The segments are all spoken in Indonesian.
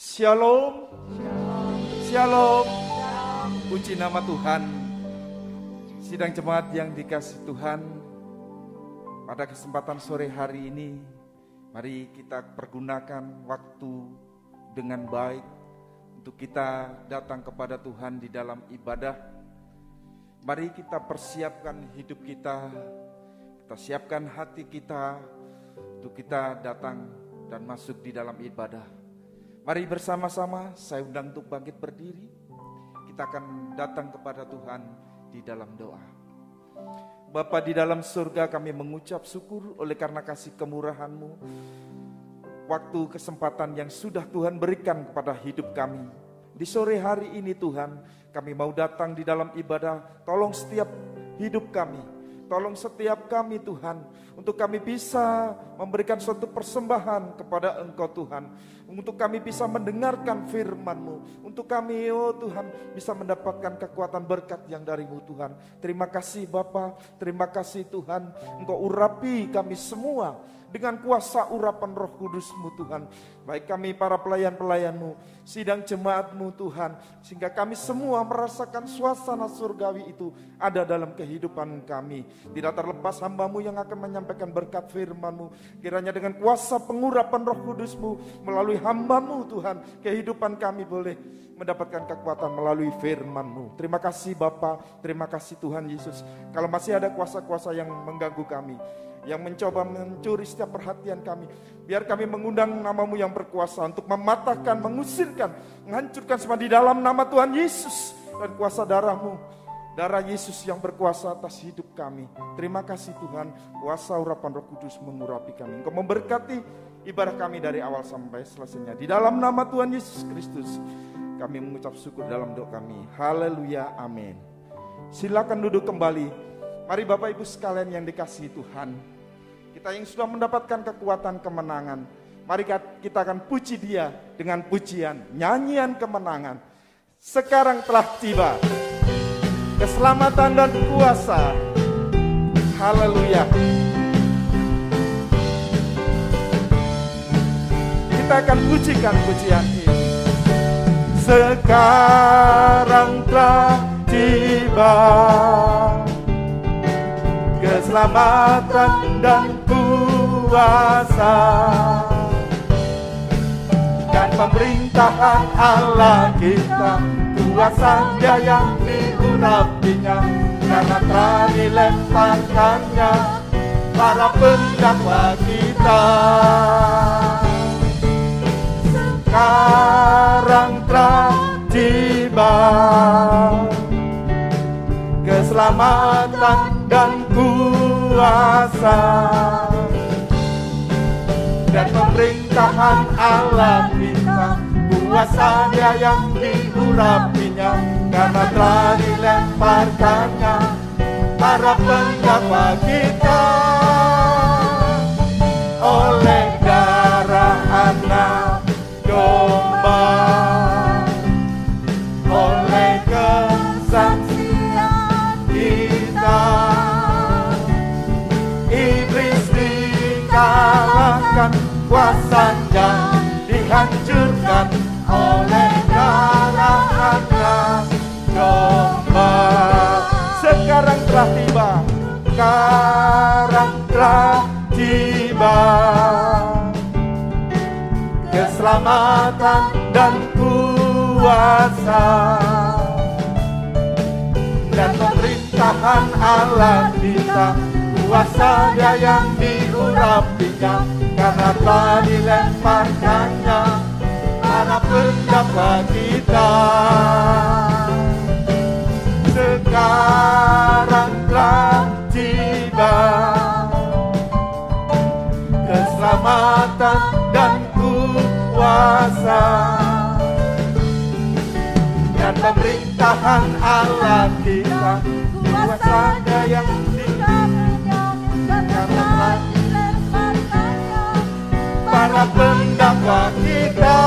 Shalom. Shalom. Puji nama Tuhan. Sidang jemaat yang dikasihi Tuhan, pada kesempatan sore hari ini, mari kita pergunakan waktu dengan baik untuk kita datang kepada Tuhan di dalam ibadah. Mari kita persiapkan hidup kita siapkan hati kita untuk kita datang dan masuk di dalam ibadah. Mari bersama-sama saya undang untuk bangkit berdiri. Kita akan datang kepada Tuhan di dalam doa. Bapa di dalam surga, kami mengucap syukur oleh karena kasih kemurahan-Mu. Waktu kesempatan yang sudah Tuhan berikan kepada hidup kami. Di sore hari ini Tuhan, kami mau datang di dalam ibadah. Tolong setiap hidup kami, tolong setiap kami Tuhan, untuk kami bisa memberikan suatu persembahan kepada Engkau Tuhan. Untuk kami bisa mendengarkan firman-Mu. Untuk kami, oh Tuhan, bisa mendapatkan kekuatan berkat yang dari-Mu Tuhan. Terima kasih Bapa, terima kasih Tuhan. Engkau urapi kami semua dengan kuasa urapan Roh Kudus-Mu Tuhan. Baik kami para pelayan-pelayan-Mu, sidang jemaat-Mu Tuhan, sehingga kami semua merasakan suasana surgawi itu ada dalam kehidupan kami. Tidak terlepas hamba-Mu yang akan menyampaikan berkat firman-Mu. Kiranya dengan kuasa pengurapan Roh Kudus-Mu melalui hamba-Mu Tuhan, kehidupan kami boleh mendapatkan kekuatan melalui firman-Mu. Terima kasih Bapa, terima kasih Tuhan Yesus. Kalau masih ada kuasa-kuasa yang mengganggu kami, yang mencoba mencuri setiap perhatian kami, biar kami mengundang nama-Mu yang berkuasa untuk mematahkan, mengusirkan, menghancurkan semua di dalam nama Tuhan Yesus dan kuasa darah-Mu, darah Yesus yang berkuasa atas hidup kami. Terima kasih Tuhan, kuasa urapan Roh Kudus mengurapi kami. Engkau memberkati ibadah kami dari awal sampai selesainya. Di dalam nama Tuhan Yesus Kristus kami mengucap syukur dalam doa kami. Haleluya, amin. Silakan duduk kembali. Mari Bapak Ibu sekalian yang dikasihi Tuhan, kita yang sudah mendapatkan kekuatan kemenangan, mari kita akan puji Dia dengan pujian, nyanyian kemenangan. Sekarang telah tiba keselamatan dan kuasa. Haleluya. Kita akan pujikan pujian ini. Sekarang telah tiba keselamatan dan kuasa dan pemerintahan Allah kita, kuasa Dia yang diurapinya, karena telah dilemparkannya para pendakwa kita. Sekarang telah tiba keselamatan dan kuasa dan pemerintahan Allah kita, kuasa Dia yang diurapinya, karena telah dilemparkannya para pendakwa kita. Oleh darah anak domba, oleh kesaksian kita, iblis dikalahkan, kuasanya dihancurkan oleh darah anak domba. Sekarang telah tiba, sekarang telah tiba keselamatan dan kuasa dan pemerintahan Allah kita, kuasa Dia yang diurapinya, karena telah dilemparkannya para pendakwa kita. Sekarang telah tiba keselamatan dan kuasa dan pemerintahan Allah kita, kuasa Dia yang diurapinya, karena telah dilemparkannya para pendakwa kita.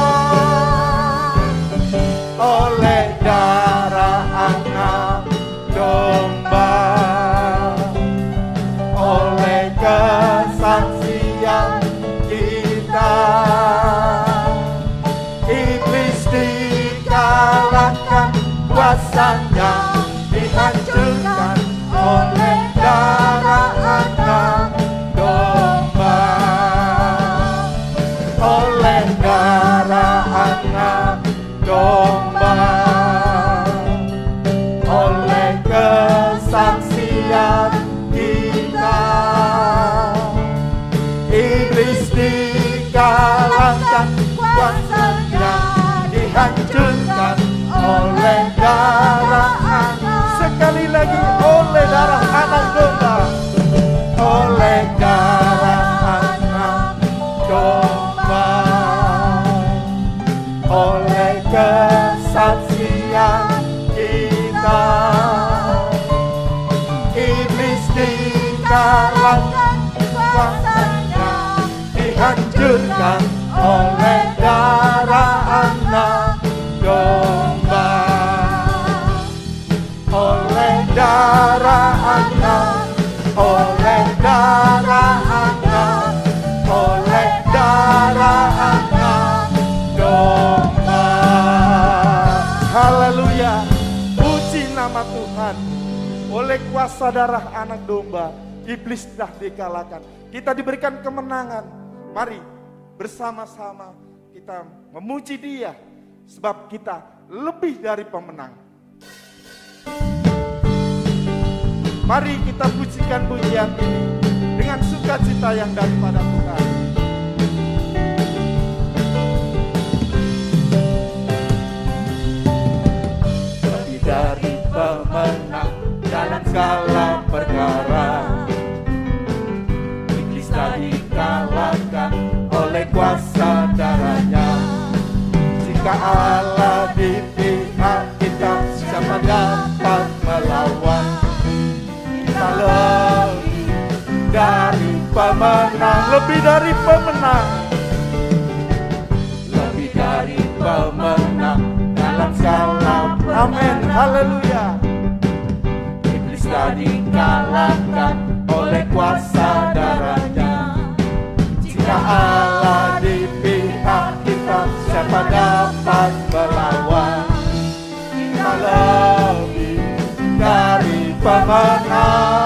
Oleh darah anak domba, oleh kesaksian kita, iblis dikalahkan, kuasanya dihancurkan oleh darah Anak Domba. Oleh darah Anak Domba, oleh kesaksian kita, iblis dikalahkan, kuasanya dihancurkan oleh darah Anak. Sekali lagi, oleh darah Anak Domba, oleh darah Anak Domba, oleh kesaksian kita, iblis dikalahkan, kuasanya dihancurkan oleh darah Anak Domba. Oleh darah Anak, oleh darah Anak, oleh darah Anak Domba. Haleluya, puji nama Tuhan. Oleh kuasa darah Anak Domba, iblis telah dikalahkan. Kita diberikan kemenangan. Mari bersama-sama kita memuji Dia, sebab kita lebih dari pemenang. Mari kita pujikan pujian ini dengan sukacita yang daripada Tuhan. Lebih dari pemenang dalam segala perkara, iblis telah dikalahkan oleh kuasa darahnya. Jika Allah di pihak kita, siapa dapat melawan? Kita lebih dari pemenang, lebih dari pemenang, lebih dari pemenang dalam segala. Amin, haleluya. Iblis telah dikalahkan oleh kuasa darahnya. Jika Allah di pihak kita, siapa dapat melawan? Kita lebih dari pemenang.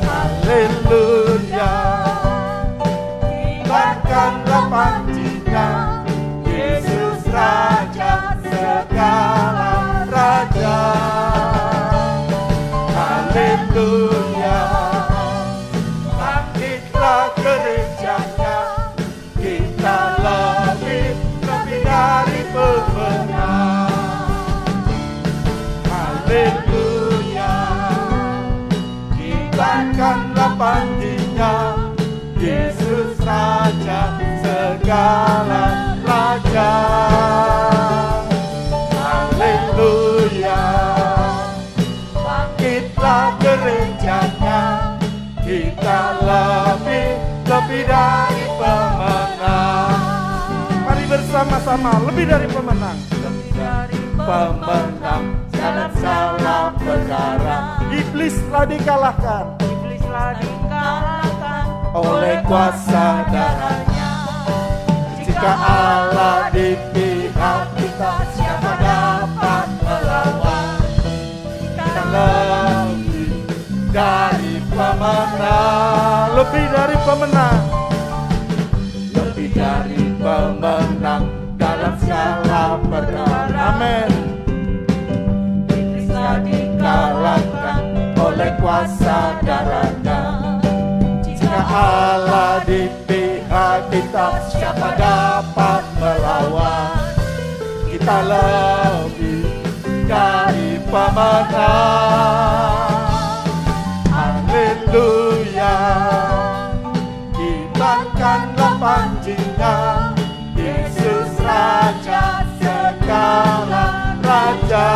Haleluya. Kibarkanlah panjinya, Yesus Raja segala raja. Haleluya. Bangkitlah gerejanya, kita lebih dari pemenang. Haleluya. Kibarkanlah panjinya, Yesus Raja segala raja. Haleluya. Bangkitlah gerejanya, kita lebih dari pemenang. Mari bersama-sama, lebih dari pemenang. Lebih dari pemenang dalam segala perkara. Iblis telah dikalahkan, iblis telah dikalahkan oleh kuasa darahnya. Jika Allah di pihak kita, siapa dapat melawan? Kita lebih dari pemenang, lebih dari pemenang, lebih dari pemenang dalam segala perkara. Amin. Iblis telah dikalahkan oleh kuasa darahnya. Jika Allah di pihak kita, siapa dapat melawan? Kita lebih dari pemenang. Haleluya. Kibarkanlah panjinya, Yesus Raja segala raja.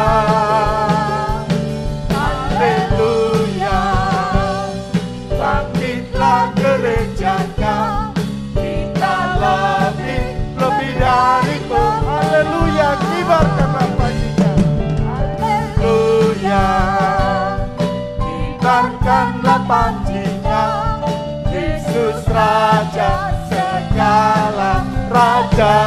Haleluya. Bangkitlah gerejanya, kita lebih dari haleluya. Kibarkanlah panjinya, haleluya. Kibarkanlah panjinya, Yesus Raja segala raja.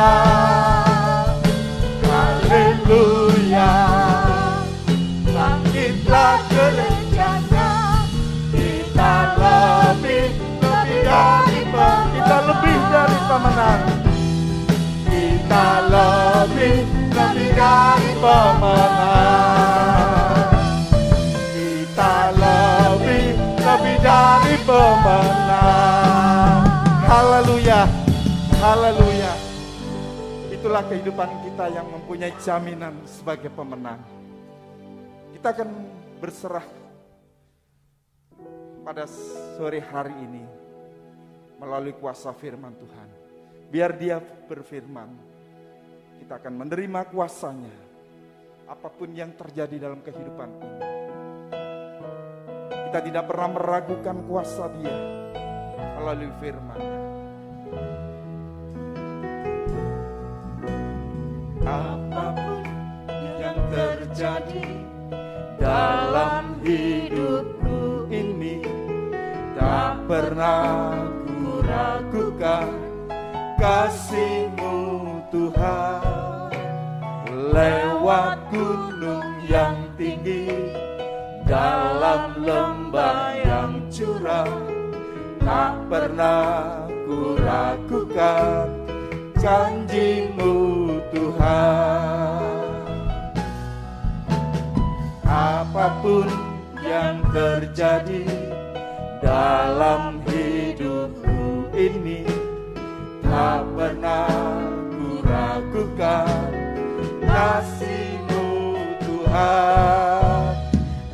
pemenang. Kita lebih dari pemenang. Haleluya, haleluya. Itulah kehidupan kita yang mempunyai jaminan sebagai pemenang. Kita akan berserah pada sore hari ini melalui kuasa firman Tuhan. Biar Dia berfirman, kita akan menerima kuasanya apapun yang terjadi dalam kehidupan ini. Kita tidak pernah meragukan kuasa Dia melalui firman-Nya. Apapun yang terjadi dalam hidupku ini, tak pernah ku ragukan kasih-Mu Tuhan. Lewat gunung yang tinggi, dalam lembah yang curam, tak pernah ku ragukan janji-Mu Tuhan. Apapun yang terjadi dalam hidupku ini, tak pernah ku ragukan kasih-Mu Tuhan.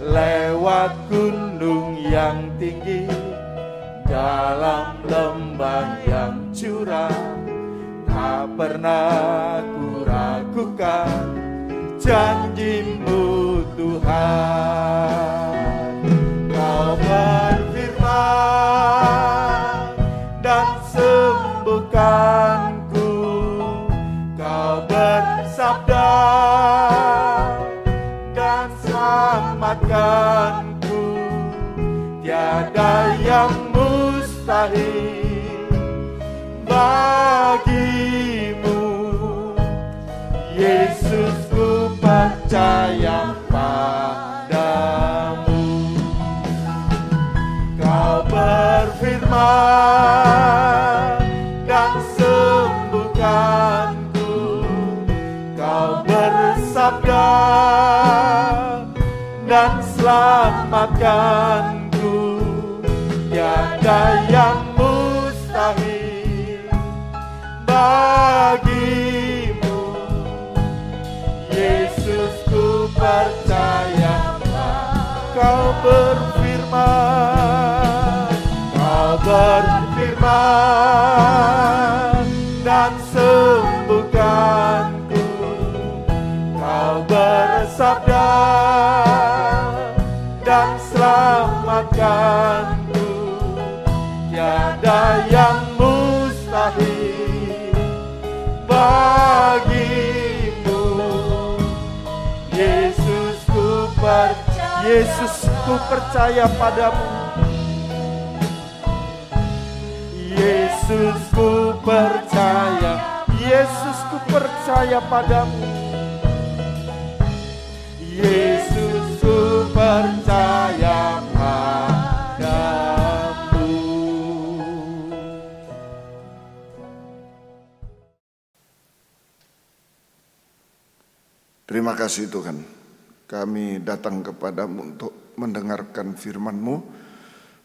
Lewat gunung yang tinggi, dalam lembah yang curam, tak pernah ku ragukan janji-Mu Tuhan. Kau berfirman dan sembuhkanku, Kau bersabda dan selamatkanku. Tiada yang mustahil bagi-Mu, Yesus, ku percaya padamu. Kau berfirman dan sembuhkanku, Kau bersabda dan selamatkanku. Tiada yang mustahil bagi-Mu, Yesus, ku percaya. Kau berfirman, Kau berfirman dan sembuhkanku, Kau bersabda dan selamatkanku. Tiada yang mustahil bagi-Mu, Yesus, ku percaya. Yesus, ku percaya padamu. Yesus, ku percaya. Yesus, ku percaya padamu. Yesus, ku percaya padamu. Terima kasih Tuhan, kami datang kepadamu untuk mendengarkan firman-Mu.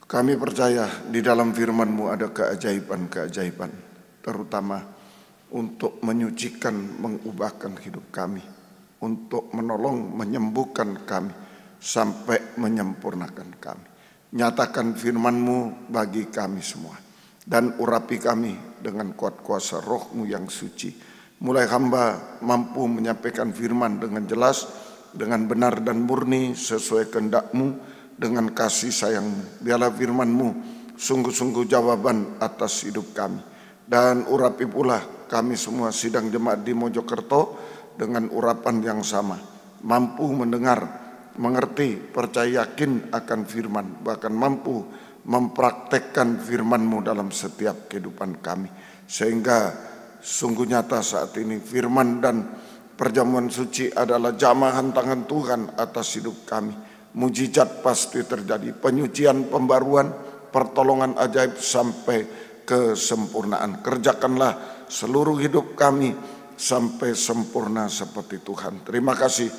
Kami percaya di dalam firman-Mu ada keajaiban-keajaiban, terutama untuk menyucikan, mengubahkan hidup kami, untuk menolong, menyembuhkan kami, sampai menyempurnakan kami. Nyatakan firman-Mu bagi kami semua, dan urapi kami dengan kuat kuasa Roh-Mu yang suci. Mulai hamba mampu menyampaikan firman dengan jelas, dengan benar dan murni sesuai kehendak-Mu, dengan kasih sayang-Mu. Biarlah firman-Mu sungguh-sungguh jawaban atas hidup kami. Dan urapi pula kami semua sidang jemaat di Mojokerto dengan urapan yang sama. Mampu mendengar, mengerti, percaya yakin akan firman, bahkan mampu mempraktekkan firman-Mu dalam setiap kehidupan kami. Sehingga sungguh nyata saat ini firman dan perjamuan suci adalah jamahan tangan Tuhan atas hidup kami. Mujizat pasti terjadi, penyucian, pembaruan, pertolongan ajaib sampai kesempurnaan. Kerjakanlah seluruh hidup kami sampai sempurna seperti Tuhan. Terima kasih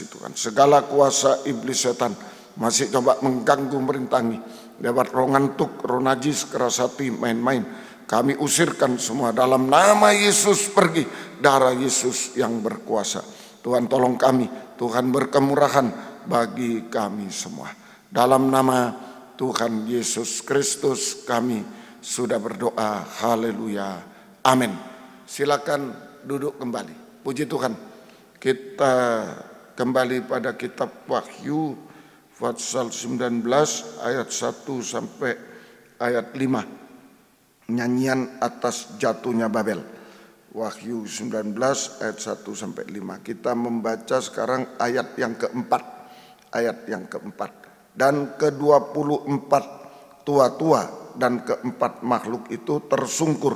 Tuhan. Segala kuasa iblis setan masih coba mengganggu, merintangi, lewat roh ngantuk, roh najis, keras hati, main-main. Kami usirkan semua dalam nama Yesus, pergi. Darah Yesus yang berkuasa. Tuhan tolong kami, Tuhan berkemurahan bagi kami semua. Dalam nama Tuhan Yesus Kristus kami sudah berdoa. Haleluya. Amin. Silakan duduk kembali. Puji Tuhan. Kita kembali pada kitab Wahyu pasal 19 ayat 1 sampai ayat 5. Nyanyian atas jatuhnya Babel. Wahyu 19 ayat 1 sampai 5. Kita membaca sekarang ayat yang keempat. Ayat yang keempat. Dan ke-24 tua-tua dan keempat makhluk itu tersungkur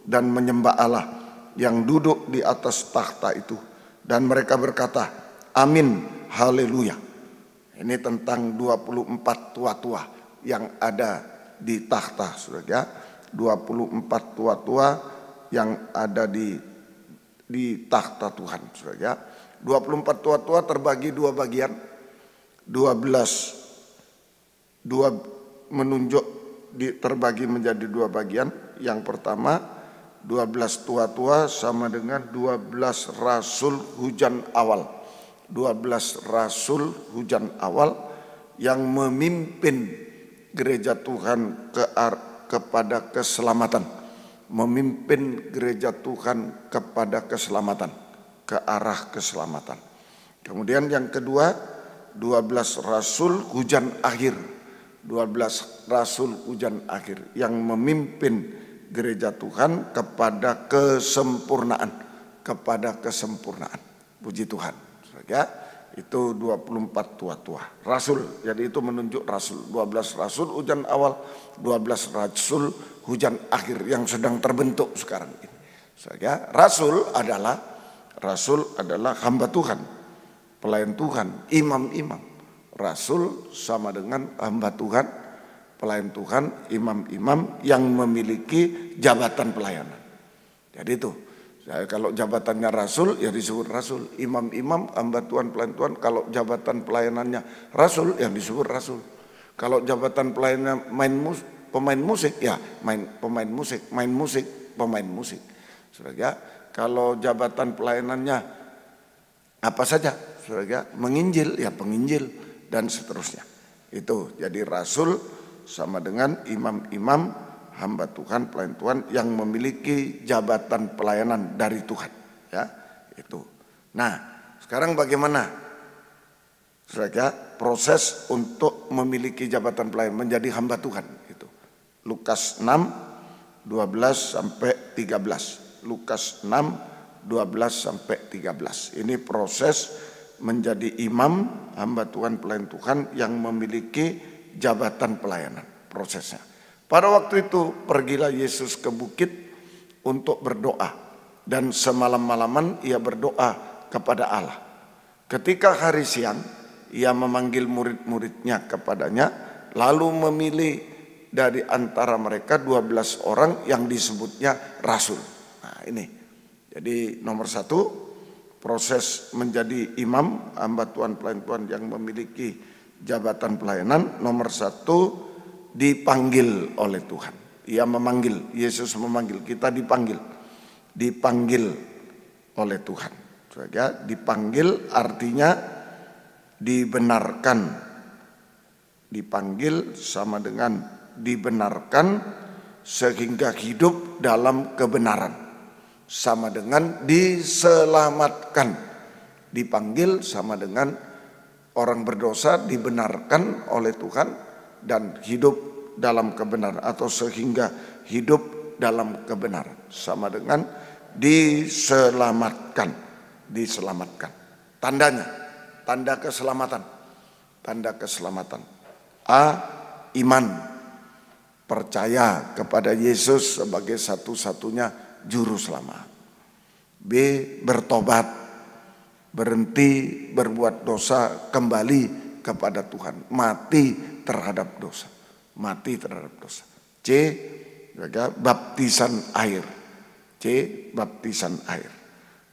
dan menyembah Allah yang duduk di atas takhta itu. Dan mereka berkata, amin, haleluya. Ini tentang 24 tua-tua yang ada di takhta, saudara. 24 tua-tua yang ada di takhta Tuhan, saudara. 24 tua-tua terbagi dua bagian. 12 menunjuk terbagi menjadi dua bagian. Yang pertama 12 tua-tua sama dengan 12 rasul hujan awal. 12 rasul hujan awal yang memimpin gereja Tuhan kepada keselamatan. Memimpin gereja Tuhan kepada keselamatan, ke arah keselamatan. Kemudian yang kedua 12 rasul hujan akhir. 12 rasul hujan akhir yang memimpin gereja Tuhan kepada kesempurnaan, Puji Tuhan. Ya, itu 24 tua-tua rasul. Jadi itu menunjuk rasul. 12 rasul hujan awal, 12 rasul hujan akhir yang sedang terbentuk sekarang ini. Ya, rasul adalah hamba Tuhan, pelayan Tuhan, imam-imam. Rasul sama dengan hamba Tuhan, pelayan Tuhan, imam-imam yang memiliki jabatan pelayanan. Jadi itu, kalau jabatannya rasul ya disebut rasul. Imam-imam, hamba Tuhan, pelayan Tuhan. Kalau jabatan pelayanannya rasul yang disebut rasul. Kalau jabatan pelayanannya pemain musik ya pemain musik. Saudara, kalau jabatan pelayanannya apa saja, saudara, menginjil ya penginjil dan seterusnya. Itu jadi rasul sama dengan imam-imam, hamba Tuhan, pelayan Tuhan yang memiliki jabatan pelayanan dari Tuhan. Ya, itu. Nah, sekarang bagaimana, saudara, proses untuk memiliki jabatan pelayanan menjadi hamba Tuhan itu. Lukas 6 12 sampai 13. Lukas 6 12 sampai 13. Ini proses menjadi imam, hamba Tuhan, pelayan Tuhan yang memiliki jabatan pelayanan, prosesnya. Pada waktu itu pergilah Yesus ke bukit untuk berdoa, dan semalam-malaman ia berdoa kepada Allah. Ketika hari siang ia memanggil murid-muridnya kepadanya, lalu memilih dari antara mereka 12 orang yang disebutnya rasul. Nah ini, jadi nomor 1, proses menjadi imam, hamba Tuhan, pelayan Tuhan yang memiliki jabatan pelayanan. Nomor 1, dipanggil oleh Tuhan. Ia memanggil, Yesus memanggil, kita dipanggil oleh Tuhan. Saudara, dipanggil artinya dibenarkan. Dipanggil sama dengan dibenarkan sehingga hidup dalam kebenaran. Sama dengan diselamatkan. Dipanggil sama dengan orang berdosa dibenarkan oleh Tuhan dan hidup dalam kebenaran, atau sehingga hidup dalam kebenaran. Sama dengan diselamatkan. Tandanya, tanda keselamatan. A, iman, percaya kepada Yesus sebagai satu-satunya juru selamat. B, bertobat, berhenti berbuat dosa, kembali kepada Tuhan, mati terhadap dosa. C, baptisan air. C. Baptisan air.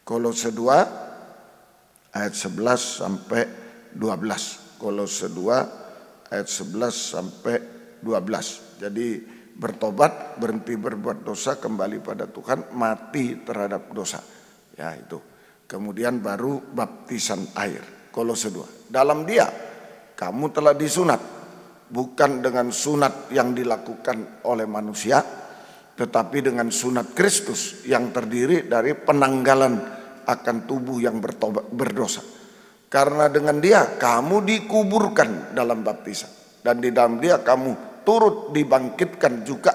Kolose 2 ayat 11 sampai 12. Kolose 2 ayat 11 sampai 12. Jadi bertobat, berhenti berbuat dosa, kembali pada Tuhan, mati terhadap dosa. Ya itu. Kemudian baru baptisan air. Kolose 2. Dalam dia kamu telah disunat, bukan dengan sunat yang dilakukan oleh manusia, tetapi dengan sunat Kristus yang terdiri dari penanggalan akan tubuh yang berdosa. Karena dengan dia kamu dikuburkan dalam baptisan, dan di dalam dia kamu turut dibangkitkan juga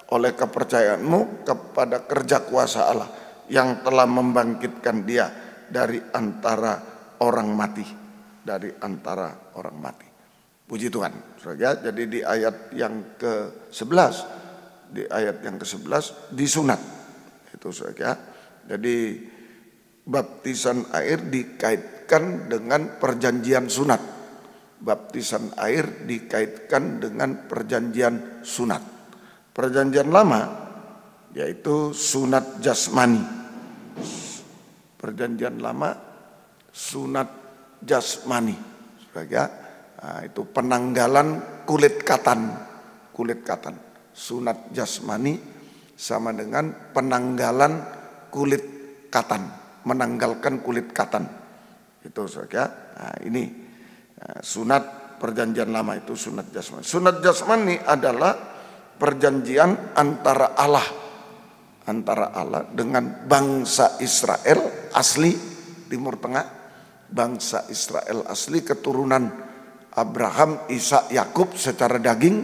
oleh kepercayaanmu kepada kerja kuasa Allah yang telah membangkitkan dia dari antara orang mati. Dari antara orang mati. Puji Tuhan. Saudara, jadi di ayat yang ke-11, di ayat yang ke-11 disunat. Itu saudara. Jadi baptisan air dikaitkan dengan perjanjian sunat. Baptisan air dikaitkan dengan perjanjian sunat. Perjanjian lama yaitu sunat jasmani. Perjanjian lama sunat jasmani, itu penanggalan kulit katan. Sunat jasmani sama dengan penanggalan kulit katan, menanggalkan kulit katan. Itu saja. Nah, ini sunat perjanjian lama itu sunat jasmani. Sunat jasmani adalah perjanjian antara Allah dengan bangsa Israel asli Timur Tengah. Bangsa Israel asli keturunan Abraham, Ishak, Yakub secara daging,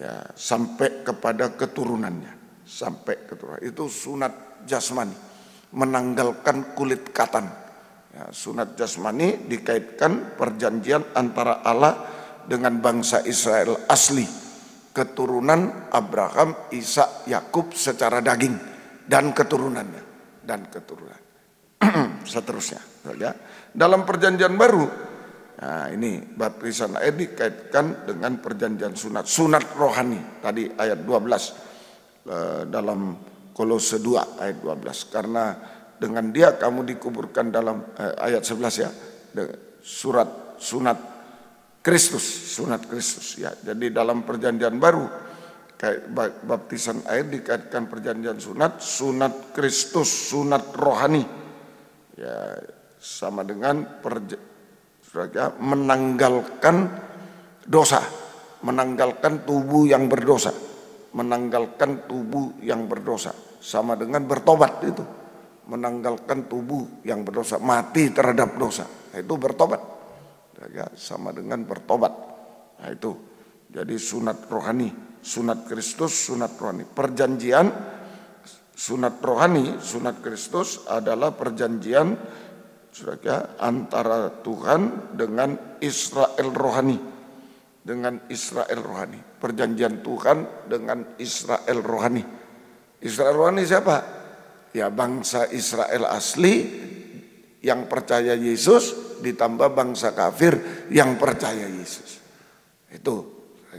ya, sampai kepada keturunannya, itu sunat jasmani, menanggalkan kulit katan. Ya, sunat jasmani dikaitkan perjanjian antara Allah dengan bangsa Israel asli keturunan Abraham, Ishak, Yakub secara daging dan keturunannya seterusnya. Ya. Dalam perjanjian baru, nah ini baptisan air dikaitkan dengan perjanjian sunat rohani. Tadi ayat 12 dalam Kolose 2 ayat 12. Karena dengan dia kamu dikuburkan dalam ayat 11 ya. Sunat Kristus ya. Jadi dalam perjanjian baru baptisan air dikaitkan perjanjian sunat Kristus, sunat rohani. Ya, sama dengan menanggalkan dosa, menanggalkan tubuh yang berdosa, sama dengan bertobat itu, menanggalkan tubuh yang berdosa, mati terhadap dosa, itu bertobat, ya, sama dengan bertobat. Nah itu, jadi sunat rohani, sunat Kristus, sunat rohani, perjanjian. Sunat rohani, sunat Kristus adalah perjanjian antara Tuhan dengan Israel rohani. Perjanjian Tuhan dengan Israel rohani. Israel rohani siapa? Ya, bangsa Israel asli yang percaya Yesus ditambah bangsa kafir yang percaya Yesus. Itu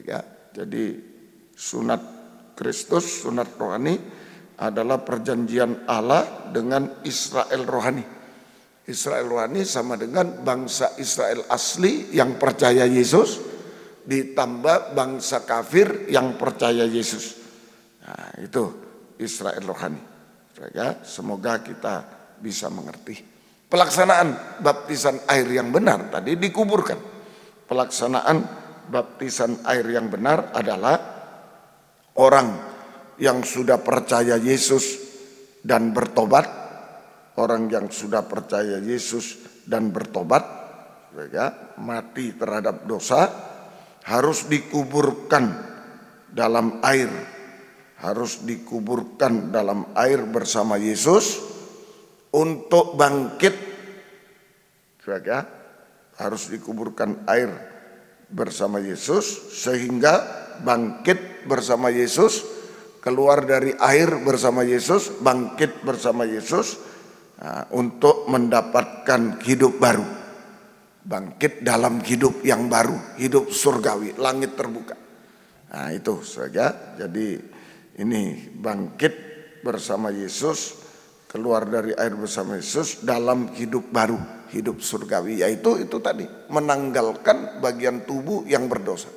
ya. Jadi sunat Kristus, sunat rohani adalah perjanjian Allah dengan Israel rohani. Israel rohani sama dengan bangsa Israel asli yang percaya Yesus ditambah bangsa kafir yang percaya Yesus. Nah, itu Israel rohani. Ya, semoga kita bisa mengerti. Pelaksanaan baptisan air yang benar tadi dikuburkan. Pelaksanaan baptisan air yang benar adalah orang yang sudah percaya Yesus dan bertobat, orang yang sudah percaya Yesus dan bertobat, ya, mati terhadap dosa, harus dikuburkan dalam air, bersama Yesus untuk bangkit, ya, harus dikuburkan air bersama Yesus sehingga bangkit bersama Yesus. Keluar dari air bersama Yesus, bangkit bersama Yesus, untuk mendapatkan hidup baru. Bangkit dalam hidup yang baru, hidup surgawi, langit terbuka. Nah itu saja. Jadi ini bangkit bersama Yesus, keluar dari air bersama Yesus dalam hidup baru, hidup surgawi, yaitu itu tadi, menanggalkan bagian tubuh yang berdosa.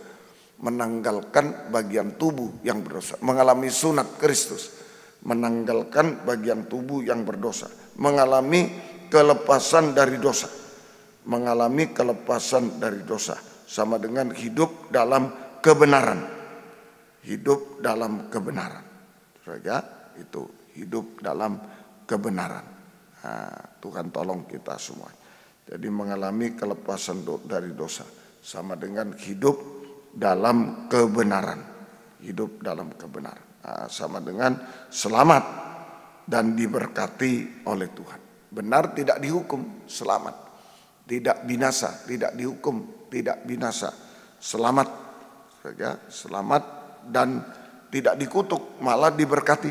Menanggalkan bagian tubuh yang berdosa, mengalami sunat Kristus, menanggalkan bagian tubuh yang berdosa, mengalami kelepasan dari dosa, mengalami kelepasan dari dosa, sama dengan hidup dalam kebenaran, hidup dalam kebenaran, saja itu hidup dalam kebenaran. Nah, Tuhan tolong kita semua. Jadi mengalami kelepasan dari dosa, sama dengan hidup dalam kebenaran, hidup dalam kebenaran, sama dengan selamat dan diberkati oleh Tuhan. Benar tidak dihukum, selamat, tidak binasa, tidak dihukum, tidak binasa, selamat saja, selamat dan tidak dikutuk, malah diberkati,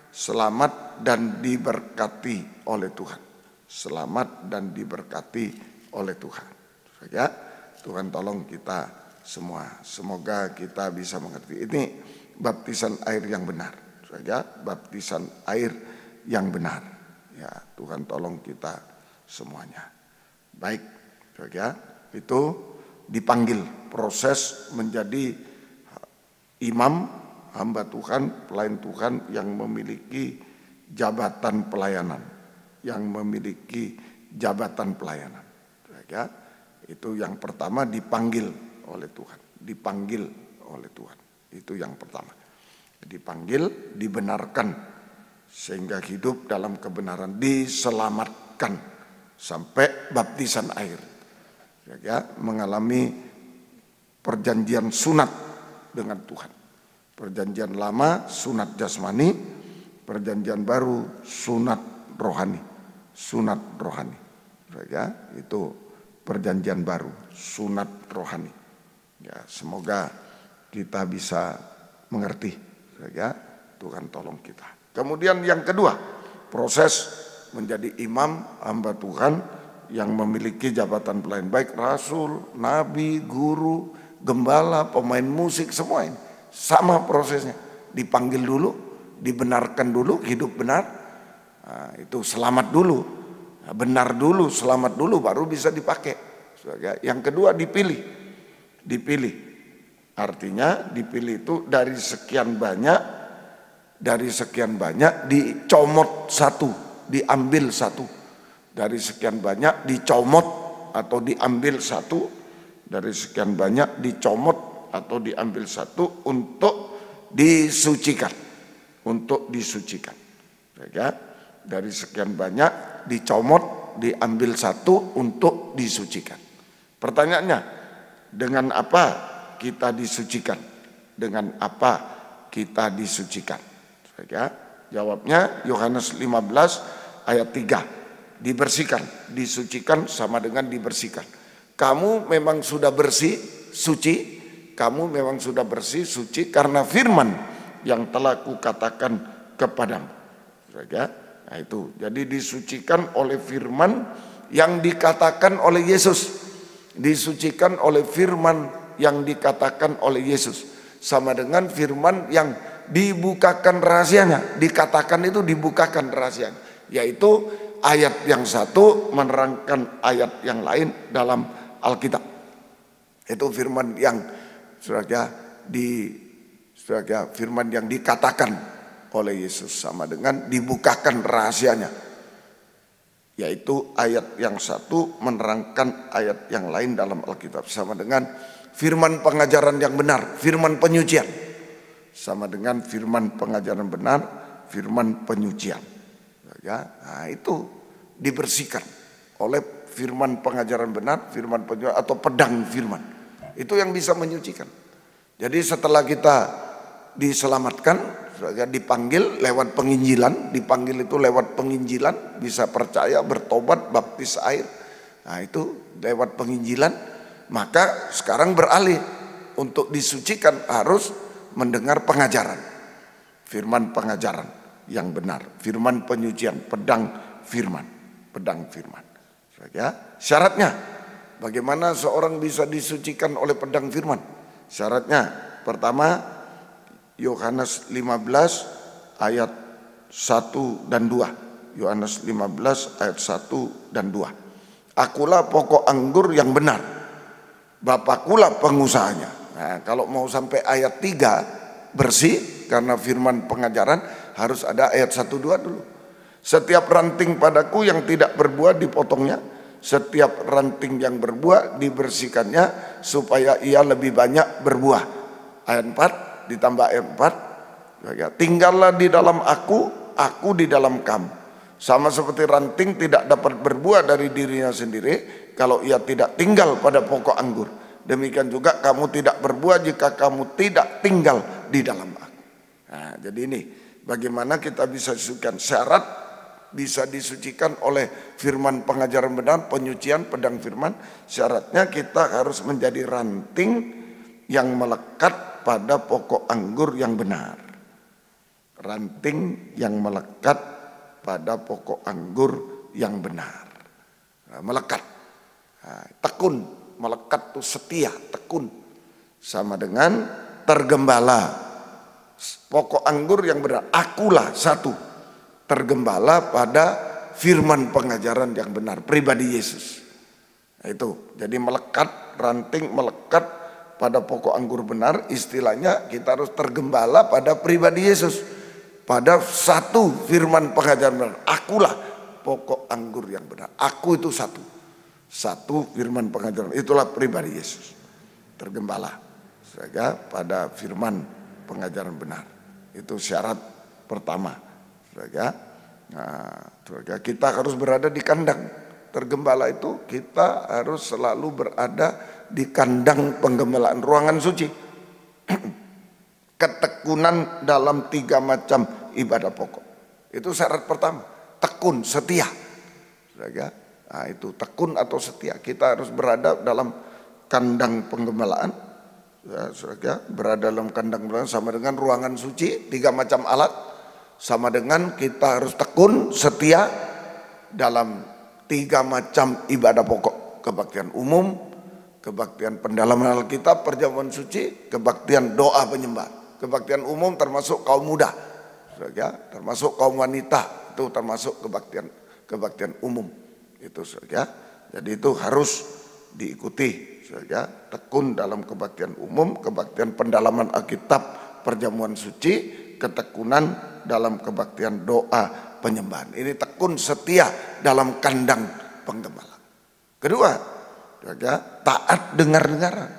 selamat dan diberkati oleh Tuhan, selamat dan diberkati oleh Tuhan saja. Tuhan tolong kita semua, semoga kita bisa mengerti ini baptisan air yang benar saja, baptisan air yang benar ya. Tuhan tolong kita semuanya. Baik saja, itu dipanggil proses menjadi imam, hamba Tuhan, pelayan Tuhan yang memiliki jabatan pelayanan, yang memiliki jabatan pelayanan saja. Itu yang pertama, dipanggil oleh Tuhan, dipanggil oleh Tuhan. Itu yang pertama. Dipanggil, dibenarkan sehingga hidup dalam kebenaran, diselamatkan sampai baptisan air. Ya, mengalami perjanjian sunat dengan Tuhan. Perjanjian lama sunat jasmani, perjanjian baru sunat rohani. Sunat rohani. Ya, itu perjanjian baru, sunat rohani. Ya, semoga kita bisa mengerti ya. Tuhan tolong kita. Kemudian yang kedua, proses menjadi imam, hamba Tuhan yang memiliki jabatan pelayan, baik rasul, nabi, guru, gembala, pemain musik, semua ini sama prosesnya. Dipanggil dulu, dibenarkan dulu, hidup benar. Nah, itu selamat dulu, benar dulu, selamat dulu, baru bisa dipakai. Yang kedua, dipilih. Dipilih, artinya dipilih itu dari sekian banyak, dicomot satu, diambil satu. Dari sekian banyak dicomot atau diambil satu, dari sekian banyak dicomot atau diambil satu untuk disucikan, untuk disucikan. Ya, dari sekian banyak dicomot, diambil satu untuk disucikan. Pertanyaannya, dengan apa kita disucikan? Dengan apa kita disucikan? Ya, jawabnya Yohanes 15 ayat 3. Dibersihkan, disucikan sama dengan dibersihkan. Kamu memang sudah bersih, suci. Kamu memang sudah bersih, suci karena firman yang telah kukatakan kepadamu. Ya, nah itu. Jadi disucikan oleh firman yang dikatakan oleh Yesus. Disucikan oleh firman yang dikatakan oleh Yesus, sama dengan firman yang dibukakan rahasianya. Dikatakan itu dibukakan rahasianya, yaitu ayat yang satu menerangkan ayat yang lain dalam Alkitab. Itu firman yang firman yang dikatakan oleh Yesus, sama dengan dibukakan rahasianya, yaitu ayat yang satu menerangkan ayat yang lain dalam Alkitab, sama dengan firman pengajaran yang benar, firman penyucian, sama dengan firman pengajaran benar, firman penyucian. Ya, nah itu dibersihkan oleh firman pengajaran benar, firman penyucian atau pedang firman. Itu yang bisa menyucikan. Jadi setelah kita diselamatkan, dipanggil lewat penginjilan, dipanggil itu lewat penginjilan, bisa percaya, bertobat, baptis air. Nah itu lewat penginjilan, maka sekarang beralih untuk disucikan harus mendengar pengajaran, firman pengajaran yang benar, firman penyucian, pedang firman, pedang firman. Ya, syaratnya bagaimana seorang bisa disucikan oleh pedang firman? Syaratnya pertama, Yohanes 15 ayat 1 dan 2. Yohanes 15 ayat 1 dan 2. Akulah pokok anggur yang benar, Bapakulah pengusahanya. Nah, kalau mau sampai ayat 3 bersih karena firman pengajaran, harus ada ayat 1, 2 dulu. Setiap ranting padaku yang tidak berbuah dipotongnya, setiap ranting yang berbuah dibersihkannya supaya ia lebih banyak berbuah. Ayat 4 ditambah ayat 4. Tinggallah di dalam aku di dalam kamu. Sama seperti ranting tidak dapat berbuah dari dirinya sendiri kalau ia tidak tinggal pada pokok anggur. Demikian juga kamu tidak berbuah jika kamu tidak tinggal di dalam aku. Nah, jadi ini bagaimana kita bisa disucikan. Syarat bisa disucikan oleh firman pengajaran benar, penyucian pedang firman. Syaratnya kita harus menjadi ranting yang melekat pada pokok anggur yang benar. Ranting yang melekat pada pokok anggur yang benar. Nah, melekat, nah, tekun, melekat itu setia, tekun. Sama dengan tergembala. Pokok anggur yang benar, akulah satu. Tergembala pada firman pengajaran yang benar, pribadi Yesus. Nah, itu, jadi melekat, ranting melekat pada pokok anggur benar, istilahnya kita harus tergembala pada pribadi Yesus, pada satu firman pengajaran benar. Akulah pokok anggur yang benar. Aku itu satu firman pengajaran, itulah pribadi Yesus. Tergembala saja pada firman pengajaran benar. Itu syarat pertama. Nah, kita harus berada di kandang. Tergembala itu kita harus selalu berada di kandang penggembalaan, ruangan suci. Ketekunan dalam 3 macam ibadah pokok. Itu syarat pertama. Tekun, setia. Nah, itu tekun atau setia. Kita harus berada dalam kandang penggembalaan. Ya, berada dalam kandang penggembalaan sama dengan ruangan suci, 3 macam alat. Sama dengan kita harus tekun, setia dalam 3 macam ibadah pokok. Kebaktian umum, kebaktian pendalaman Alkitab, perjamuan suci, kebaktian doa penyembahan. Kebaktian umum termasuk kaum muda, termasuk kaum wanita, itu termasuk kebaktian umum. Itu saja. Jadi itu harus diikuti saja. Tekun dalam kebaktian umum, kebaktian pendalaman Alkitab, perjamuan suci, ketekunan dalam kebaktian doa penyembahan. Ini tekun setia dalam kandang penggembala. Kedua, taat dengar-dengaran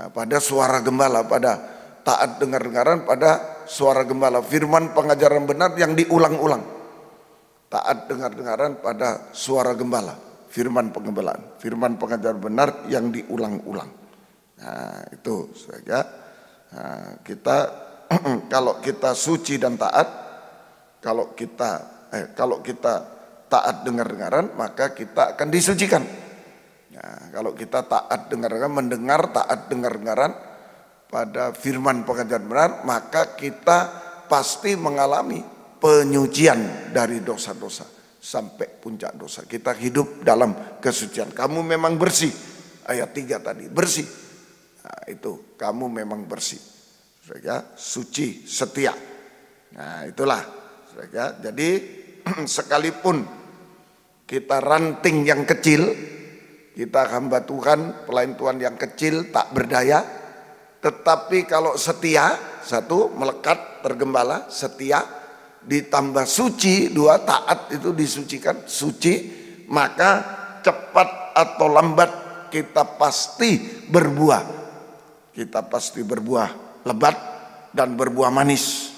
pada suara gembala, pada taat dengar-dengaran pada suara gembala. Firman pengajaran benar yang diulang-ulang. Taat dengar-dengaran pada suara gembala, firman penggembalaan, firman pengajaran benar yang diulang-ulang. Nah, itu saja. Nah, kita kalau kita suci dan taat, kalau kita taat dengar-dengaran, maka kita akan disucikan. Nah, kalau kita taat dengar-dengaran, mendengar taat dengar-dengaran pada firman pengajaran benar, maka kita pasti mengalami penyucian dari dosa-dosa sampai puncak dosa. Kita hidup dalam kesucian. Kamu memang bersih. Ayat 3 tadi, bersih. Nah, itu, kamu memang bersih. Suci, setia. Nah, itulah. Jadi sekalipun kita ranting yang kecil, kita hamba Tuhan, pelayan Tuhan yang kecil, tak berdaya, tetapi kalau setia, 1 melekat, tergembala, setia, ditambah suci, 2 taat, itu disucikan, suci, maka cepat atau lambat kita pasti berbuah. Kita pasti berbuah lebat dan berbuah manis.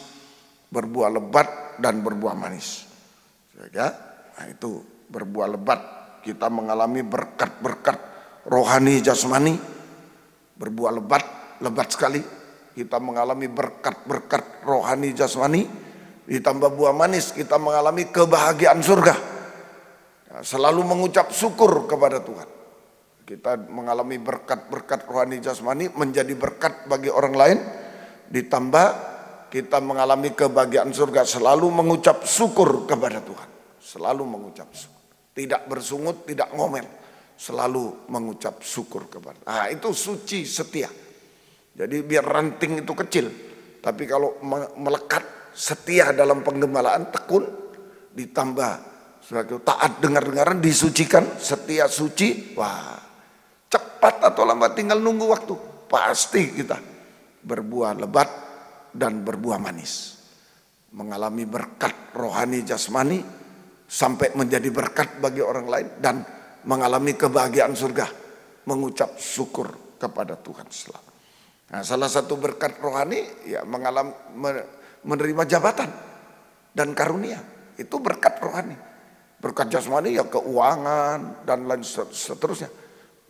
Berbuah lebat dan berbuah manis. Nah, itu berbuah lebat. Kita mengalami berkat-berkat rohani jasmani. Berbuah lebat sekali. Kita mengalami berkat-berkat rohani jasmani. Ditambah buah manis, kita mengalami kebahagiaan surga. Selalu mengucap syukur kepada Tuhan. Kita mengalami berkat-berkat rohani jasmani, menjadi berkat bagi orang lain. Ditambah kita mengalami kebahagiaan surga, selalu mengucap syukur kepada Tuhan. Selalu mengucap syukur. Tidak bersungut, tidak ngomel. Selalu mengucap syukur kepada. Nah, itu suci setia. Jadi biar ranting itu kecil. Tapi kalau melekat setia dalam penggembalaan, tekun, ditambah sebagai taat dengar-dengaran, disucikan, setia suci. Wah, cepat atau lambat tinggal nunggu waktu. Pasti kita berbuah lebat dan berbuah manis. Mengalami berkat rohani jasmani sampai menjadi berkat bagi orang lain dan mengalami kebahagiaan surga, mengucap syukur kepada Tuhan selalu. Nah, salah satu berkat rohani ya menerima jabatan dan karunia. Itu berkat rohani. Berkat jasmani ya keuangan dan lain seterusnya.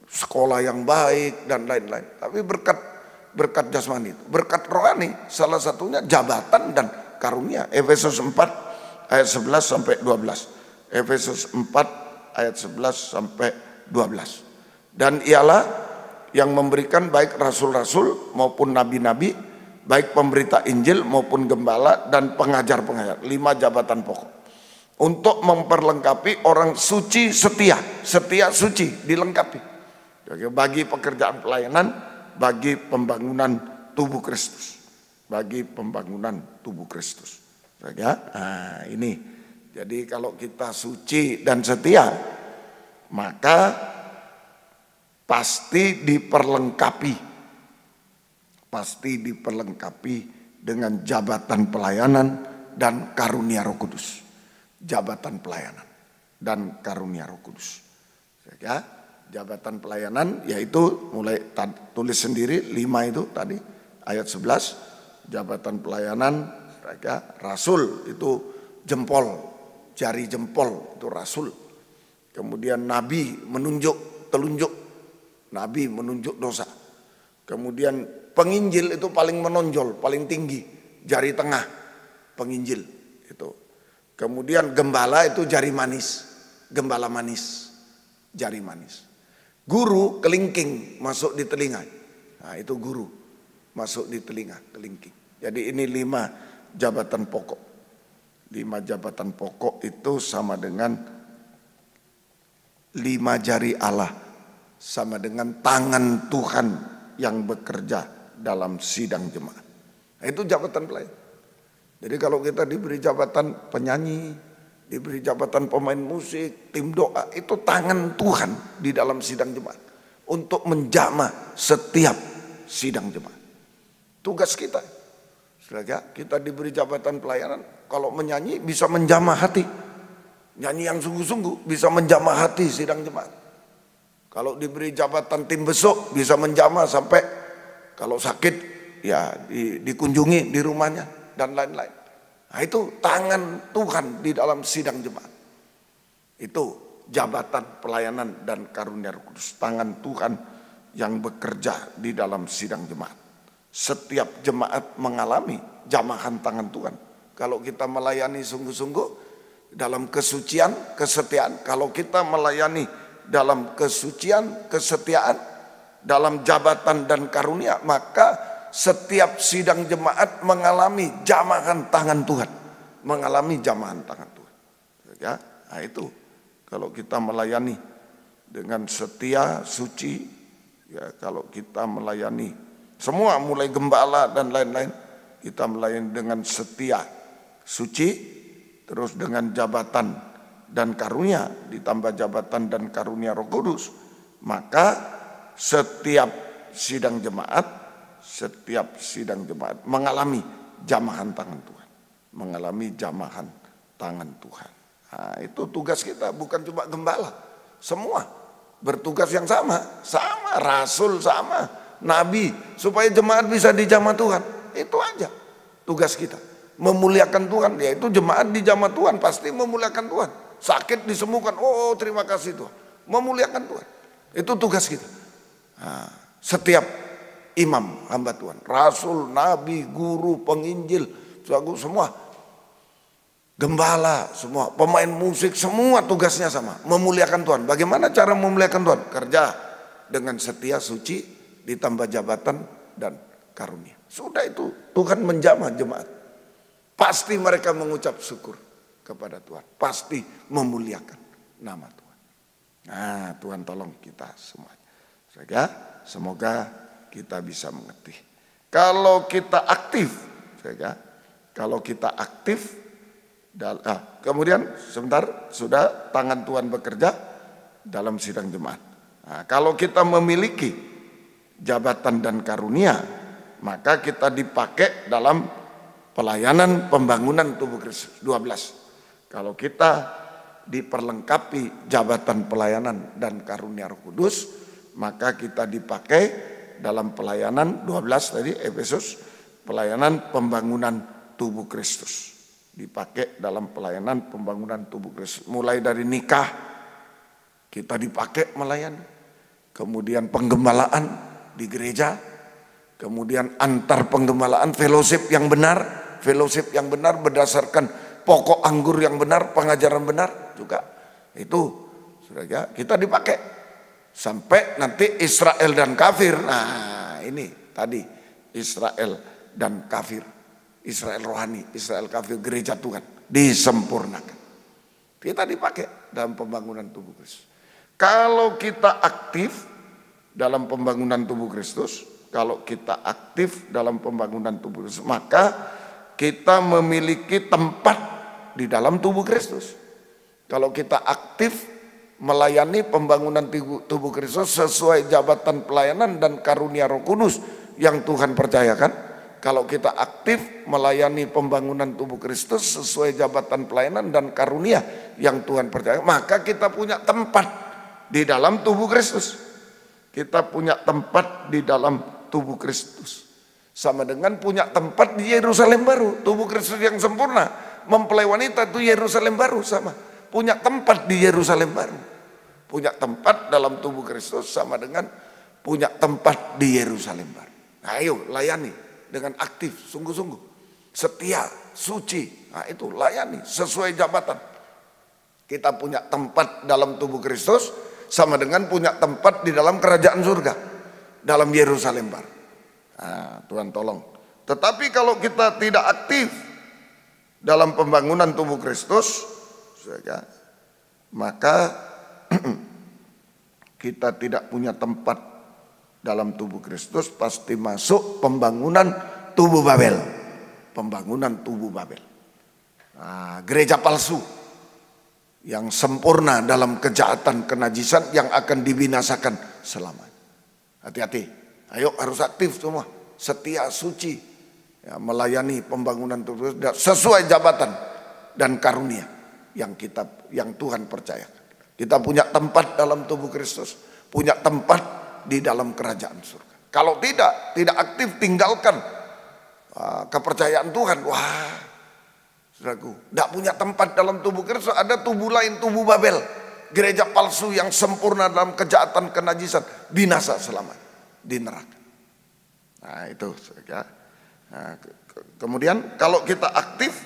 Sekolah yang baik dan lain-lain. Tapi berkat jasmani itu. Berkat rohani salah satunya jabatan dan karunia. Efesus 4 ayat 11 sampai 12. Efesus 4 ayat 11 sampai 12. Dan ialah yang memberikan baik rasul-rasul maupun nabi-nabi, baik pemberita Injil maupun gembala dan pengajar-pengajar. 5 jabatan pokok. Untuk memperlengkapi orang suci setia. Setia suci dilengkapi. Bagi pekerjaan pelayanan, bagi pembangunan tubuh Kristus. Bagi pembangunan tubuh Kristus. Nah, ini. Jadi kalau kita suci dan setia, maka pasti diperlengkapi. Pasti diperlengkapi dengan jabatan pelayanan dan karunia Roh Kudus. Jabatan pelayanan dan karunia Roh Kudus. Ya, jabatan pelayanan yaitu mulai tulis sendiri 5 itu tadi ayat 11. Jabatan pelayanan ya, rasul itu jempol, jari jempol itu rasul. Kemudian nabi menunjuk telunjuk, nabi menunjuk dosa. Kemudian penginjil itu paling menonjol, paling tinggi, jari tengah penginjil itu. Kemudian gembala itu jari manis, gembala manis, jari manis. Guru kelingking masuk di telinga. Nah, itu guru masuk di telinga, kelingking. Jadi ini 5 jabatan pokok. 5 jabatan pokok itu sama dengan 5 jari Allah, sama dengan tangan Tuhan yang bekerja dalam sidang jemaat. Nah, itu jabatan pelayan. Jadi kalau kita diberi jabatan penyanyi, diberi jabatan pemain musik, tim doa, itu tangan Tuhan di dalam sidang jemaat untuk menjamah setiap sidang jemaat. Tugas kita, saudara, kita diberi jabatan pelayanan. Kalau menyanyi bisa menjamah hati, nyanyi yang sungguh-sungguh bisa menjamah hati sidang jemaat. Kalau diberi jabatan tim besok bisa menjamah sampai kalau sakit ya dikunjungi di rumahnya dan lain-lain. Nah, itu tangan Tuhan di dalam sidang jemaat. Itu jabatan pelayanan dan karunia Roh Kudus. Tangan Tuhan yang bekerja di dalam sidang jemaat. Setiap jemaat mengalami jamahan tangan Tuhan. Kalau kita melayani sungguh-sungguh dalam kesucian, kesetiaan. Kalau kita melayani dalam kesucian, kesetiaan, dalam jabatan dan karunia, maka setiap sidang jemaat mengalami jamahan tangan Tuhan. Mengalami jamahan tangan Tuhan. Ya, nah itu kalau kita melayani dengan setia, suci, ya kalau kita melayani semua mulai gembala dan lain-lain, kita melayani dengan setia, suci, terus dengan jabatan dan karunia, ditambah jabatan dan karunia Roh Kudus, maka setiap sidang jemaat mengalami jamahan tangan Tuhan. Mengalami jamahan tangan Tuhan. Nah, itu tugas kita, bukan cuma gembala. Semua bertugas yang sama, rasul sama, nabi, supaya jemaat bisa dijamah Tuhan. Itu aja tugas kita. Memuliakan Tuhan, yaitu jemaat dijamah Tuhan pasti memuliakan Tuhan. Sakit disembuhkan, oh terima kasih Tuhan. Memuliakan Tuhan. Itu tugas kita. Nah, setiap imam hamba Tuhan, rasul, nabi, guru, penginjil, semua gembala, semua pemain musik, semua tugasnya sama, memuliakan Tuhan. Bagaimana cara memuliakan Tuhan? Kerja dengan setia, suci, ditambah jabatan dan karunia. Sudah itu Tuhan menjamah jemaat. Pasti mereka mengucap syukur kepada Tuhan, pasti memuliakan nama Tuhan. Nah, Tuhan tolong kita semuanya. Semoga kita bisa mengerti. Kalau kita aktif, Kalau kita aktif, kemudian sebentar, sudah tangan Tuhan bekerja dalam sidang jemaat. Nah, kalau kita memiliki jabatan dan karunia, maka kita dipakai dalam pelayanan pembangunan tubuh Kristus. 12. Kalau kita diperlengkapi jabatan pelayanan dan karunia Roh Kudus, maka kita dipakai dalam pelayanan 12 tadi Efesus, pelayanan pembangunan tubuh Kristus. Dipakai dalam pelayanan pembangunan tubuh Kristus. Mulai dari nikah kita dipakai melayani, kemudian penggembalaan di gereja, kemudian antar penggembalaan, fellowship yang benar berdasarkan pokok anggur yang benar, pengajaran benar juga. Itu sudah ya, kita dipakai sampai nanti Israel dan kafir. Nah, ini tadi Israel dan kafir, Israel rohani, Israel kafir, gereja Tuhan disempurnakan. Kita dipakai dalam pembangunan tubuh Kristus. Kalau kita aktif dalam pembangunan tubuh Kristus, maka kita memiliki tempat di dalam tubuh Kristus. Kalau kita aktif melayani pembangunan tubuh Kristus sesuai jabatan pelayanan dan karunia Roh Kudus yang Tuhan percayakan, kalau kita aktif melayani pembangunan tubuh Kristus sesuai jabatan pelayanan dan karunia yang Tuhan percayakan, maka kita punya tempat di dalam tubuh Kristus. Kita punya tempat di dalam tubuh Kristus. Sama dengan punya tempat di Yerusalem baru. Tubuh Kristus yang sempurna mempelai wanita itu Yerusalem baru, sama. Punya tempat di Yerusalem baru. Punya tempat dalam tubuh Kristus sama dengan punya tempat di Yerusalem baru. Nah, ayo layani dengan aktif, sungguh-sungguh. Setia, suci. Nah, itu layani sesuai jabatan. Kita punya tempat dalam tubuh Kristus sama dengan punya tempat di dalam kerajaan surga, dalam Yerusalem baru. Nah, Tuhan tolong. Tetapi kalau kita tidak aktif dalam pembangunan tubuh Kristus, maka kita tidak punya tempat dalam tubuh Kristus, pasti masuk pembangunan tubuh Babel. Pembangunan tubuh Babel. Nah, gereja palsu yang sempurna dalam kejahatan kenajisan yang akan dibinasakan selamanya. Hati-hati, ayo harus aktif semua, setia, suci, ya, melayani pembangunan tubuh sesuai jabatan dan karunia yang Tuhan percayakan. Kita punya tempat dalam tubuh Kristus, punya tempat di dalam kerajaan surga. Kalau tidak aktif, tinggalkan kepercayaan Tuhan. Wah, saudaraku, tidak punya tempat dalam tubuh Kristus, ada tubuh lain, tubuh Babel, gereja palsu yang sempurna dalam kejahatan kenajisan, binasa selamanya di neraka. Nah, itu ya. Nah, kemudian kalau kita aktif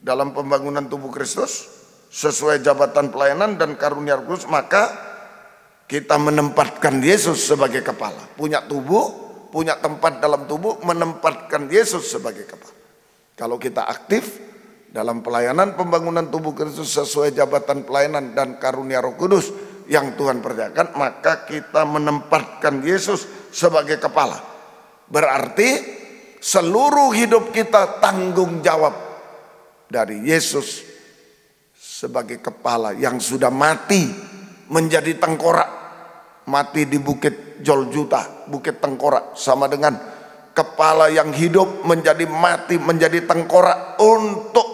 dalam pembangunan tubuh Kristus sesuai jabatan pelayanan dan karunia Roh Kudus, maka kita menempatkan Yesus sebagai kepala. Punya tubuh, punya tempat dalam tubuh, menempatkan Yesus sebagai kepala. Kalau kita aktif dalam pelayanan pembangunan tubuh Kristus sesuai jabatan pelayanan dan karunia Roh Kudus yang Tuhan percayakan, maka kita menempatkan Yesus sebagai kepala. Berarti seluruh hidup kita tanggung jawab dari Yesus sebagai kepala yang sudah mati menjadi tengkorak. Mati di bukit Golgota, bukit tengkorak, sama dengan kepala yang hidup menjadi mati, menjadi tengkorak untuk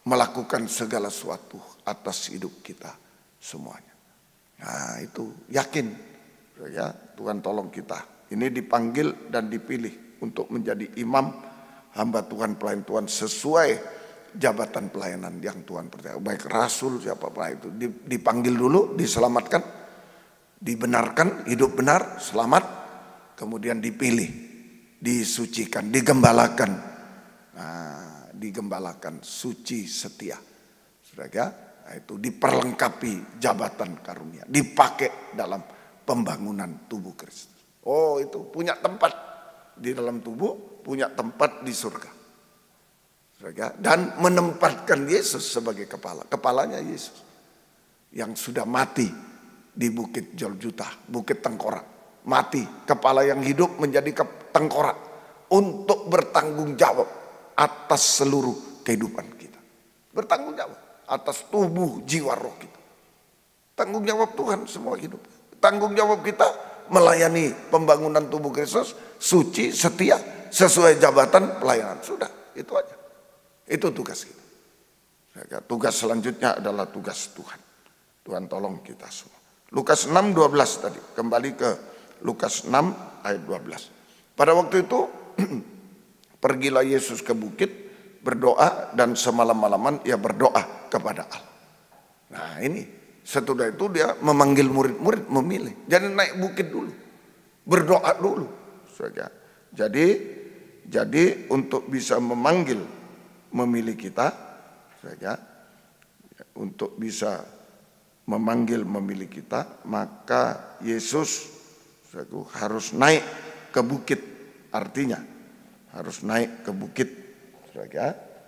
melakukan segala sesuatu atas hidup kita semuanya. Nah, itu yakin ya, Tuhan tolong kita. Ini dipanggil dan dipilih untuk menjadi imam, hamba Tuhan, pelayan Tuhan sesuai jabatan pelayanan yang Tuhan percaya. Baik rasul siapapun itu dipanggil dulu, diselamatkan, dibenarkan, hidup benar, selamat, kemudian dipilih, disucikan, digembalakan. Nah, digembalakan, suci, setia. Sudah ya? Nah, itu diperlengkapi jabatan karunia, dipakai dalam pembangunan tubuh Kristus. Oh, itu punya tempat di dalam tubuh, punya tempat di surga. Sudah ya? Dan menempatkan Yesus sebagai kepala. Kepalanya Yesus yang sudah mati di bukit Golgota, bukit tengkorak. Mati, kepala yang hidup menjadi tengkorak untuk bertanggung jawab atas seluruh kehidupan kita. Bertanggung jawab atas tubuh, jiwa, roh kita. Tanggung jawab Tuhan semua hidup. Tanggung jawab kita melayani pembangunan tubuh Kristus, suci, setia, sesuai jabatan pelayanan. Sudah, itu aja. Itu tugas kita. Tugas selanjutnya adalah tugas Tuhan. Tuhan tolong kita semua. Lukas 6:12 tadi. Kembali ke Lukas 6 ayat 12. Pada waktu itu pergilah Yesus ke bukit berdoa dan semalam-malaman ia berdoa kepada Allah. Nah ini setelah itu dia memanggil murid-murid memilih. Jadi naik bukit dulu. Berdoa dulu. Jadi untuk bisa memilih kita, untuk bisa memilih kita, maka Yesus harus naik ke bukit. Artinya harus naik ke bukit,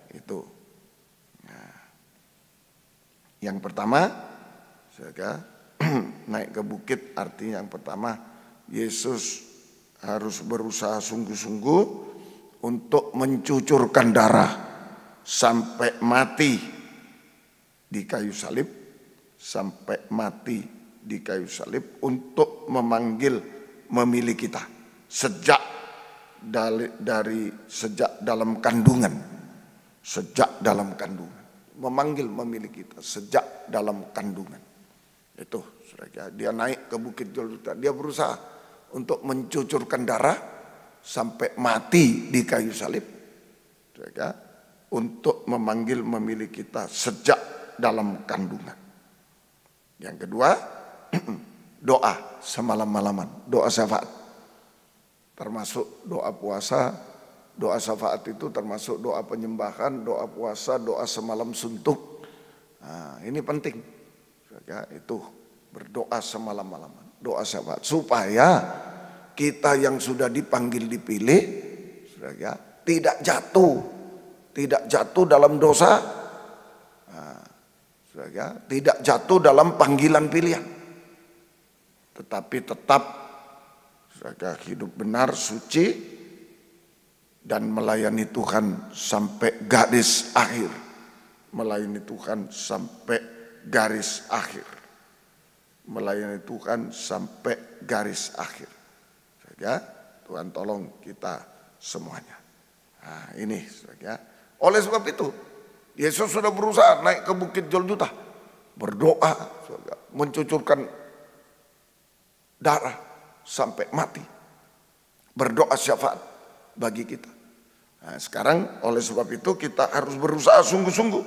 itu. Nah, yang pertama, naik ke bukit artinya yang pertama, Yesus harus berusaha sungguh-sungguh untuk mencucurkan darah sampai mati di kayu salib, sampai mati di kayu salib untuk memilih kita sejak dalam kandungan, memilih kita sejak dalam kandungan. Itu dia naik ke bukit Golgota, dia berusaha untuk mencucurkan darah sampai mati di kayu salib, untuk memilih kita sejak dalam kandungan. Yang kedua, doa semalam-malaman, doa syafaat. Termasuk doa puasa, doa syafaat itu termasuk doa penyembahan, doa puasa, doa semalam suntuk. Nah, ini penting. Itu berdoa semalam-malaman, doa syafaat. Supaya kita yang sudah dipanggil dipilih, tidak jatuh dalam dosa, tidak jatuh dalam panggilan pilihan, tetapi tetap hidup benar, suci, dan melayani Tuhan sampai garis akhir. Melayani Tuhan sampai garis akhir. Melayani Tuhan sampai garis akhir. Tuhan tolong kita semuanya. Nah, ini oleh sebab itu Yesus sudah berusaha naik ke bukit Golgota, berdoa, mencucurkan darah sampai mati, berdoa syafaat bagi kita. Nah, sekarang oleh sebab itu kita harus berusaha sungguh-sungguh,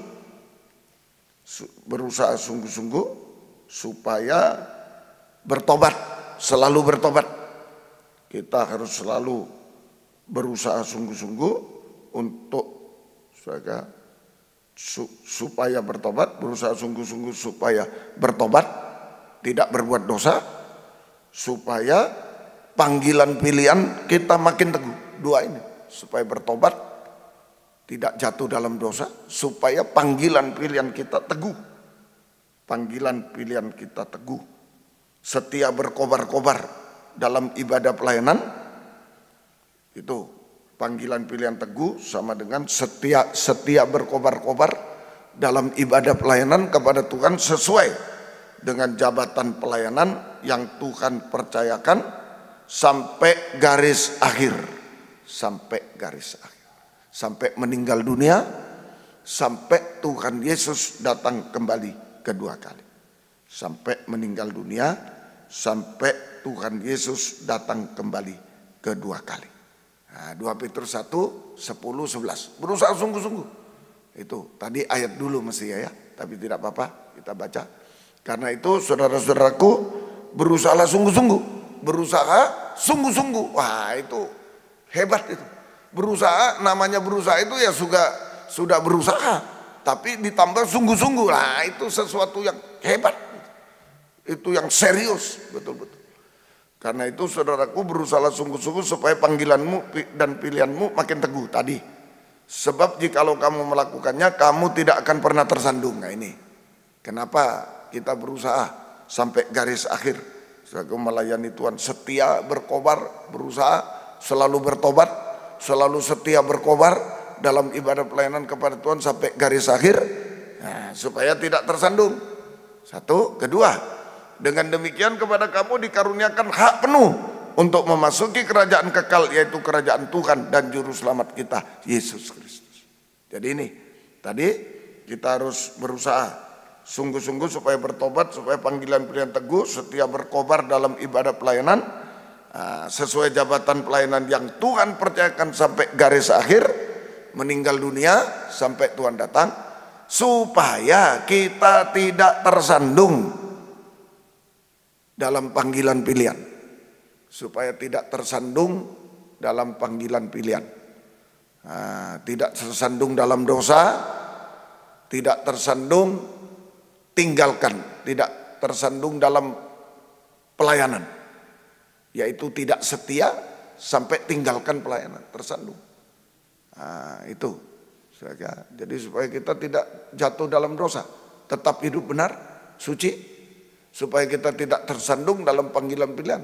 supaya bertobat, selalu bertobat. Kita harus selalu berusaha sungguh-sungguh untuk supaya bertobat, berusaha sungguh-sungguh supaya bertobat, tidak berbuat dosa, supaya panggilan pilihan kita makin teguh. Dua ini, supaya bertobat, tidak jatuh dalam dosa, supaya panggilan pilihan kita teguh. Panggilan pilihan kita teguh, setia berkobar-kobar dalam ibadah pelayanan. Itu panggilan pilihan teguh sama dengan setia berkobar-kobar dalam ibadah pelayanan kepada Tuhan sesuai dengan jabatan pelayanan yang Tuhan percayakan sampai garis akhir. Sampai garis akhir. Sampai meninggal dunia, sampai Tuhan Yesus datang kembali kedua kali. Sampai meninggal dunia, sampai Tuhan Yesus datang kembali kedua kali. Nah, 2 Petrus 1, 10, 11. Berusaha sungguh-sungguh. Itu tadi ayat dulu mesti ya, tapi tidak apa-apa kita baca. Karena itu saudara-saudaraku, berusahalah sungguh-sungguh. Berusaha sungguh-sungguh. Wah, itu hebat itu. Berusaha, namanya berusaha itu ya sudah berusaha, tapi ditambah sungguh-sungguh. Nah, itu sesuatu yang hebat. Itu yang serius, betul-betul. Karena itu saudaraku, berusaha sungguh-sungguh supaya panggilanmu dan pilihanmu makin teguh tadi. Sebab jikalau kamu melakukannya, kamu tidak akan pernah tersandung. Nah ini, kenapa kita berusaha sampai garis akhir. Saudaraku, melayani Tuhan, setia berkobar, berusaha selalu bertobat, selalu setia berkobar dalam ibadah pelayanan kepada Tuhan sampai garis akhir, nah, supaya tidak tersandung. Satu, kedua, dengan demikian kepada kamu dikaruniakan hak penuh untuk memasuki kerajaan kekal, yaitu kerajaan Tuhan dan juru selamat kita Yesus Kristus. Jadi ini tadi kita harus berusaha sungguh-sungguh supaya bertobat, supaya panggilan pilihan teguh, setia berkobar dalam ibadah pelayanan sesuai jabatan pelayanan yang Tuhan percayakan sampai garis akhir, meninggal dunia sampai Tuhan datang, supaya kita tidak tersandung dalam panggilan pilihan, supaya tidak tersandung dalam panggilan pilihan, tidak tersandung dalam dosa, tidak tersandung, tinggalkan, tidak tersandung dalam pelayanan, yaitu tidak setia sampai tinggalkan pelayanan, tersandung. Itu, jadi supaya kita tidak jatuh dalam dosa, tetap hidup benar, suci, supaya kita tidak tersandung dalam panggilan pilihan,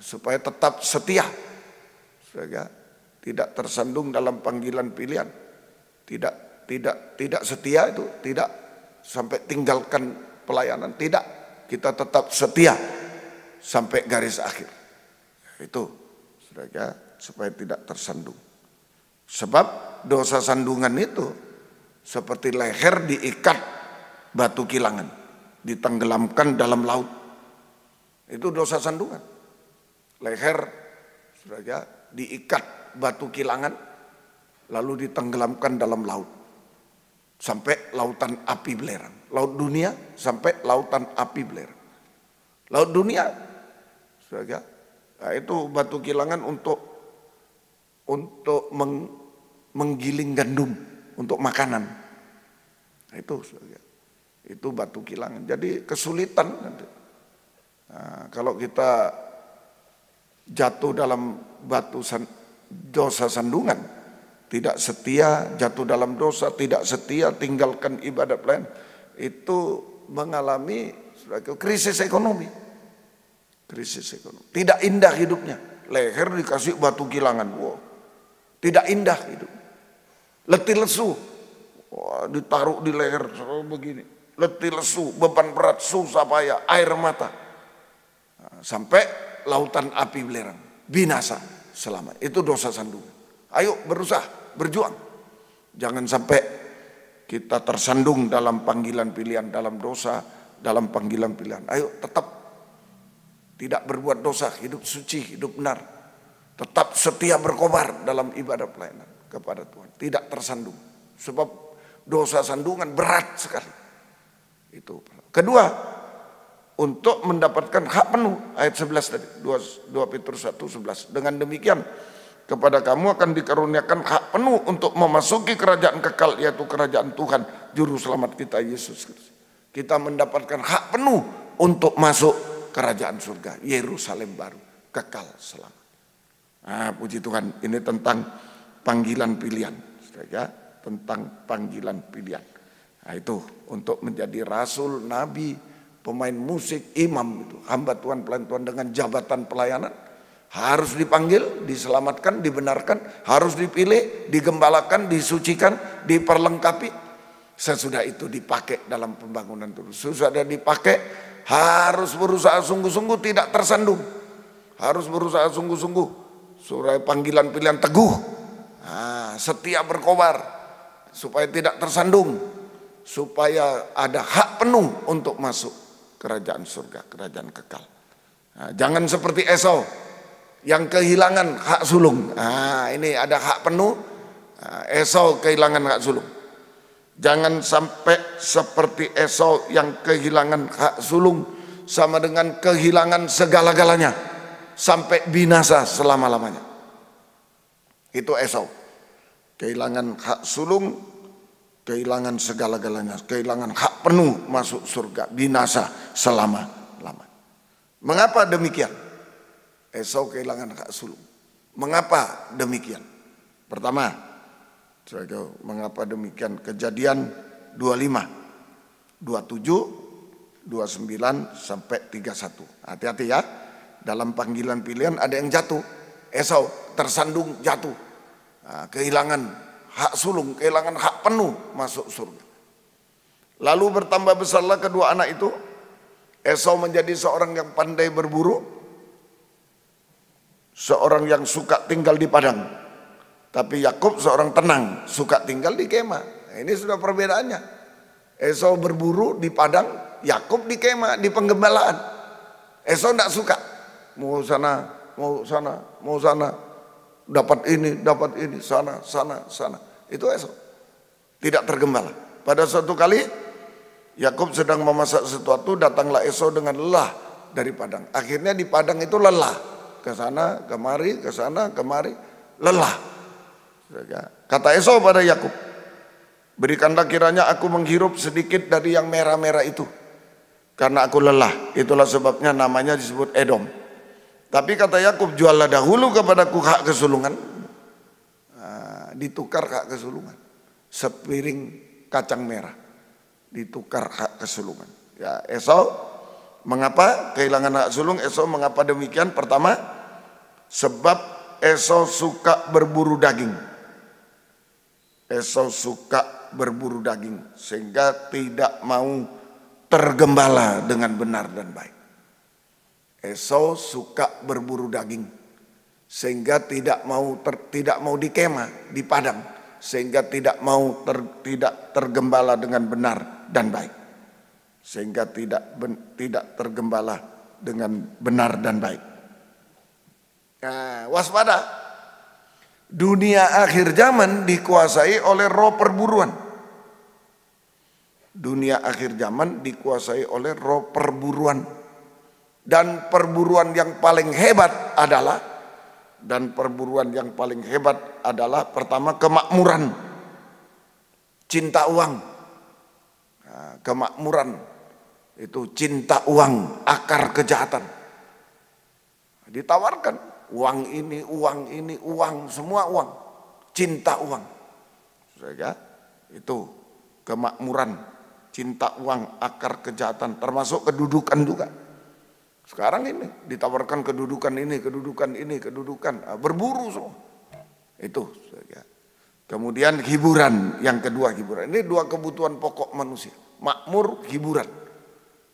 supaya tetap setia, supaya tidak tersandung dalam panggilan pilihan, tidak setia itu tidak sampai tinggalkan pelayanan, tidak, kita tetap setia sampai garis akhir. Itu supaya tidak tersandung. Sebab dosa sandungan itu seperti leher diikat batu kilangan, ditenggelamkan dalam laut. Itu dosa sandungan. Leher diikat batu kilangan lalu ditenggelamkan dalam laut sampai lautan api belerang. Laut dunia sampai lautan api belerang. Laut dunia, nah itu batu kilangan untuk menggiling gandum untuk makanan. Nah, itu batu kilangan. Jadi kesulitan nanti. Nah, kalau kita jatuh dalam dosa sandungan, tidak setia, jatuh dalam dosa, tidak setia, tinggalkan ibadah pelayanan, itu mengalami krisis ekonomi. Krisis ekonomi. Tidak indah hidupnya. Leher dikasih batu kilangan. Wow. Tidak indah hidup. Letih lesu. Wah, ditaruh di leher begini. Letih lesu, beban berat, susah payah, air mata. Sampai lautan api belerang. Binasa selama. Itu dosa sandungan. Ayo berusaha, berjuang. Jangan sampai kita tersandung dalam panggilan pilihan, dalam dosa, dalam panggilan pilihan. Ayo tetap tidak berbuat dosa, hidup suci, hidup benar. Tetap setia berkobar dalam ibadah pelayanan kepada Tuhan. Tidak tersandung. Sebab dosa sandungan berat sekali. Itu. Kedua, untuk mendapatkan hak penuh, ayat 11 tadi, 2 Petrus 1:11. Dengan demikian, kepada kamu akan dikaruniakan hak penuh untuk memasuki kerajaan kekal, yaitu kerajaan Tuhan, juru selamat kita Yesus Kristus. Kita mendapatkan hak penuh untuk masuk kerajaan surga, Yerusalem baru, kekal selamat. Nah, puji Tuhan, ini tentang panggilan pilihan, tentang panggilan pilihan. Nah, itu untuk menjadi rasul, nabi, pemain musik, imam, itu hamba Tuhan, pelayan Tuhan dengan jabatan pelayanan, harus dipanggil, diselamatkan, dibenarkan, harus dipilih, digembalakan, disucikan, diperlengkapi. Sesudah itu dipakai dalam pembangunan terus. Sesudah dipakai, harus berusaha sungguh-sungguh tidak tersandung. Harus berusaha sungguh-sungguh supaya panggilan pilihan teguh, setia berkobar, supaya tidak tersandung, supaya ada hak penuh untuk masuk kerajaan surga, kerajaan kekal. Jangan seperti Esau yang kehilangan hak sulung. Ini ada hak penuh, Esau kehilangan hak sulung. Jangan sampai seperti Esau yang kehilangan hak sulung, sama dengan kehilangan segala-galanya sampai binasa selama-lamanya. Itu Esau. Kehilangan hak sulung, kehilangan segala-galanya, kehilangan hak penuh masuk surga, binasa selama-lamanya. Mengapa demikian? Esau kehilangan hak sulung. Mengapa demikian? Pertama, mengapa demikian? Kejadian 25, 27, 29 sampai 31. Hati-hati ya. Dalam panggilan pilihan ada yang jatuh. Esau tersandung jatuh, kehilangan hak sulung, kehilangan hak penuh masuk surga. Lalu bertambah besarlah kedua anak itu. Esau menjadi seorang yang pandai berburu, seorang yang suka tinggal di padang. Tapi Yakub seorang tenang, suka tinggal di kemah. Nah, ini sudah perbedaannya. Esau berburu di padang, Yakub di kemah, di penggembalaan. Esau tidak suka, mau sana, mau sana, mau sana, dapat ini, sana, sana, sana. Itu Esau, tidak tergembala. Pada suatu kali Yakub sedang memasak sesuatu, datanglah Esau dengan lelah dari padang. Akhirnya di padang itu lelah, ke sana kemari, ke sana kemari, lelah. Kata Esau pada Yakub, berikanlah kiranya aku menghirup sedikit dari yang merah-merah itu, karena aku lelah. Itulah sebabnya namanya disebut Edom. Tapi kata Yakub, juallah dahulu kepadaku hak kesulungan. Ditukar hak kesulungan, sepiring kacang merah, ditukar hak kesulungan. Ya, Esau mengapa kehilangan hak sulung? Esau mengapa demikian? Pertama, sebab Esau suka berburu daging. Esau suka berburu daging sehingga tidak mau tergembala dengan benar dan baik. Esau suka berburu daging sehingga tidak mau di kemah, di padang, sehingga tidak tergembala dengan benar dan baik, sehingga tidak tergembala dengan benar dan baik. Nah, waspada, dunia akhir zaman dikuasai oleh roh perburuan. Dunia akhir zaman dikuasai oleh roh perburuan, dan perburuan yang paling hebat adalah pertama kemakmuran, cinta uang. Nah, kemakmuran itu cinta uang, akar kejahatan. Ditawarkan uang ini, semua uang, cinta uang. Saja itu kemakmuran, cinta uang, akar kejahatan, termasuk kedudukan juga. Sekarang ini ditawarkan kedudukan ini, berburu semua. Itu saja. Kemudian hiburan, yang kedua hiburan. Ini dua kebutuhan pokok manusia, makmur, hiburan.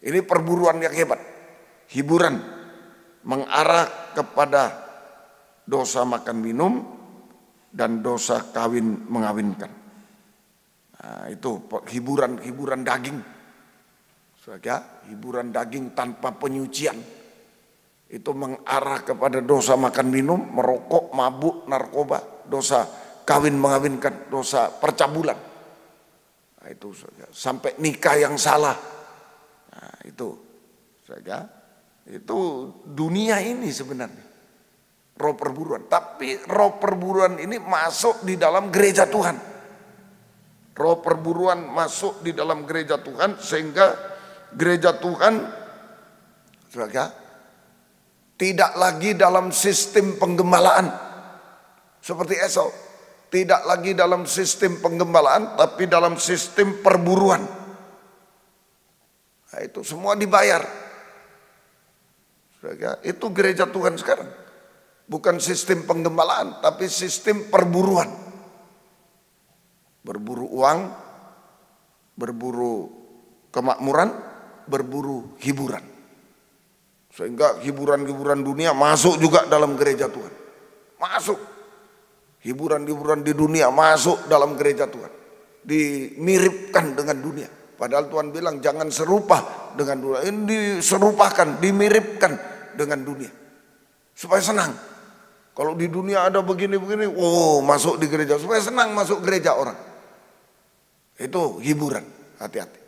Ini perburuan yang hebat. Hiburan mengarah kepada dosa makan minum dan dosa kawin mengawinkan. Nah, itu hiburan daging. Saja, hiburan daging tanpa penyucian itu mengarah kepada dosa makan minum, merokok, mabuk, narkoba, dosa kawin mengawinkan, dosa percabulan. Nah, itu saja, sampai nikah yang salah. Nah, itu saja, itu dunia ini sebenarnya roh perburuan. Tapi roh perburuan ini masuk di dalam gereja Tuhan. Roh perburuan masuk di dalam gereja Tuhan sehingga gereja Tuhan saudara, tidak lagi dalam sistem penggembalaan seperti Esau, tidak lagi dalam sistem penggembalaan, tapi dalam sistem perburuan. Nah, itu semua dibayar. Saudara, itu gereja Tuhan sekarang, bukan sistem penggembalaan, tapi sistem perburuan. Berburu uang, berburu kemakmuran, berburu hiburan, sehingga hiburan dunia masuk juga dalam gereja Tuhan. Masuk hiburan di dunia masuk dalam gereja Tuhan, dimiripkan dengan dunia. Padahal Tuhan bilang jangan serupa dengan dunia. Ini diserupakan, dimiripkan dengan dunia supaya senang. Kalau di dunia ada begini-begini, masuk di gereja supaya senang masuk gereja orang. Itu hiburan, hati-hati.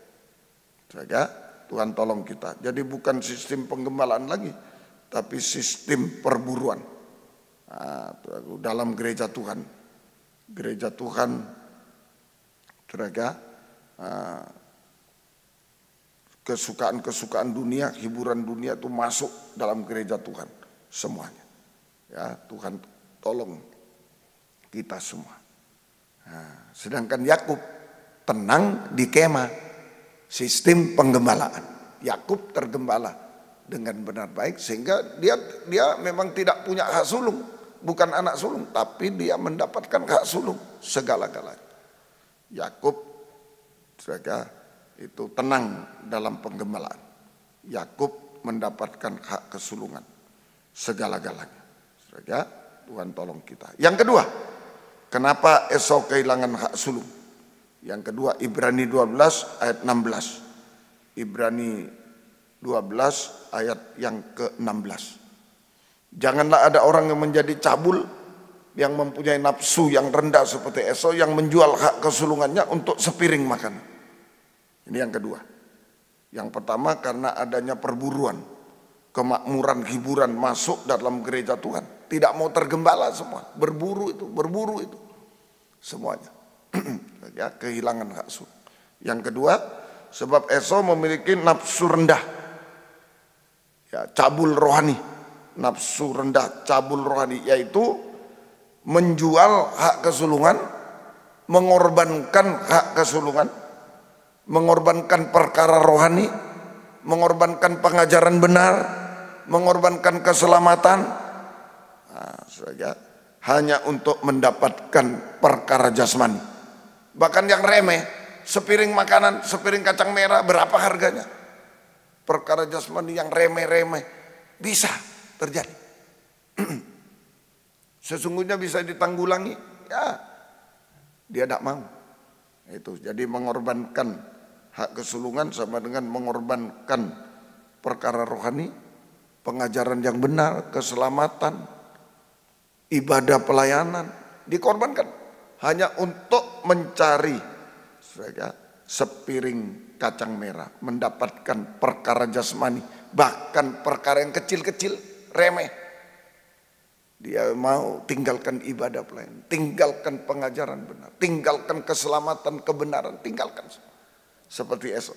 Saja Tuhan tolong kita. Jadi bukan sistem penggembalaan lagi, tapi sistem perburuan. Nah, dalam gereja Tuhan. Gereja Tuhan, kesukaan-kesukaan dunia, hiburan dunia itu masuk dalam gereja Tuhan semuanya. Ya, Tuhan tolong kita semua. Nah, sedangkan Yakub tenang di kemah, sistem penggembalaan. Yakub tergembala dengan benar baik sehingga dia memang tidak punya hak sulung. bukan anak sulung, tapi dia mendapatkan hak sulung segala-galanya. Yakub saudara itu tenang dalam penggembalaan. Yakub mendapatkan hak kesulungan segala-galanya. Saudara, Tuhan tolong kita. Yang kedua, kenapa Esau kehilangan hak sulung? Yang kedua, Ibrani 12 ayat 16. Ibrani 12 ayat yang ke-16. Janganlah ada orang yang menjadi cabul, yang mempunyai nafsu yang rendah seperti Esau, yang menjual hak kesulungannya untuk sepiring makanan. Ini yang kedua. Yang pertama, karena adanya perburuan, kemakmuran, hiburan masuk dalam gereja Tuhan. Tidak mau tergembala semua, berburu itu semuanya. Ya, kehilangan hak sulung. Yang kedua, sebab Esau memiliki nafsu rendah, ya, cabul rohani. Nafsu rendah, cabul rohani, yaitu menjual hak kesulungan, mengorbankan hak kesulungan, mengorbankan perkara rohani, mengorbankan pengajaran benar, mengorbankan keselamatan, saja hanya untuk mendapatkan perkara jasmani. Bahkan yang remeh, sepiring makanan, sepiring kacang merah, berapa harganya? Perkara jasmani yang remeh-remeh bisa terjadi. Sesungguhnya bisa ditanggulangi, ya dia tidak mau. Itu jadi mengorbankan hak kesulungan sama dengan mengorbankan perkara rohani, pengajaran yang benar, keselamatan, ibadah pelayanan dikorbankan hanya untuk mencari sepiring kacang merah, mendapatkan perkara jasmani, bahkan perkara yang kecil-kecil remeh. Dia mau tinggalkan ibadah pelayanan, tinggalkan pengajaran benar, tinggalkan keselamatan, kebenaran, tinggalkan seperti Esau.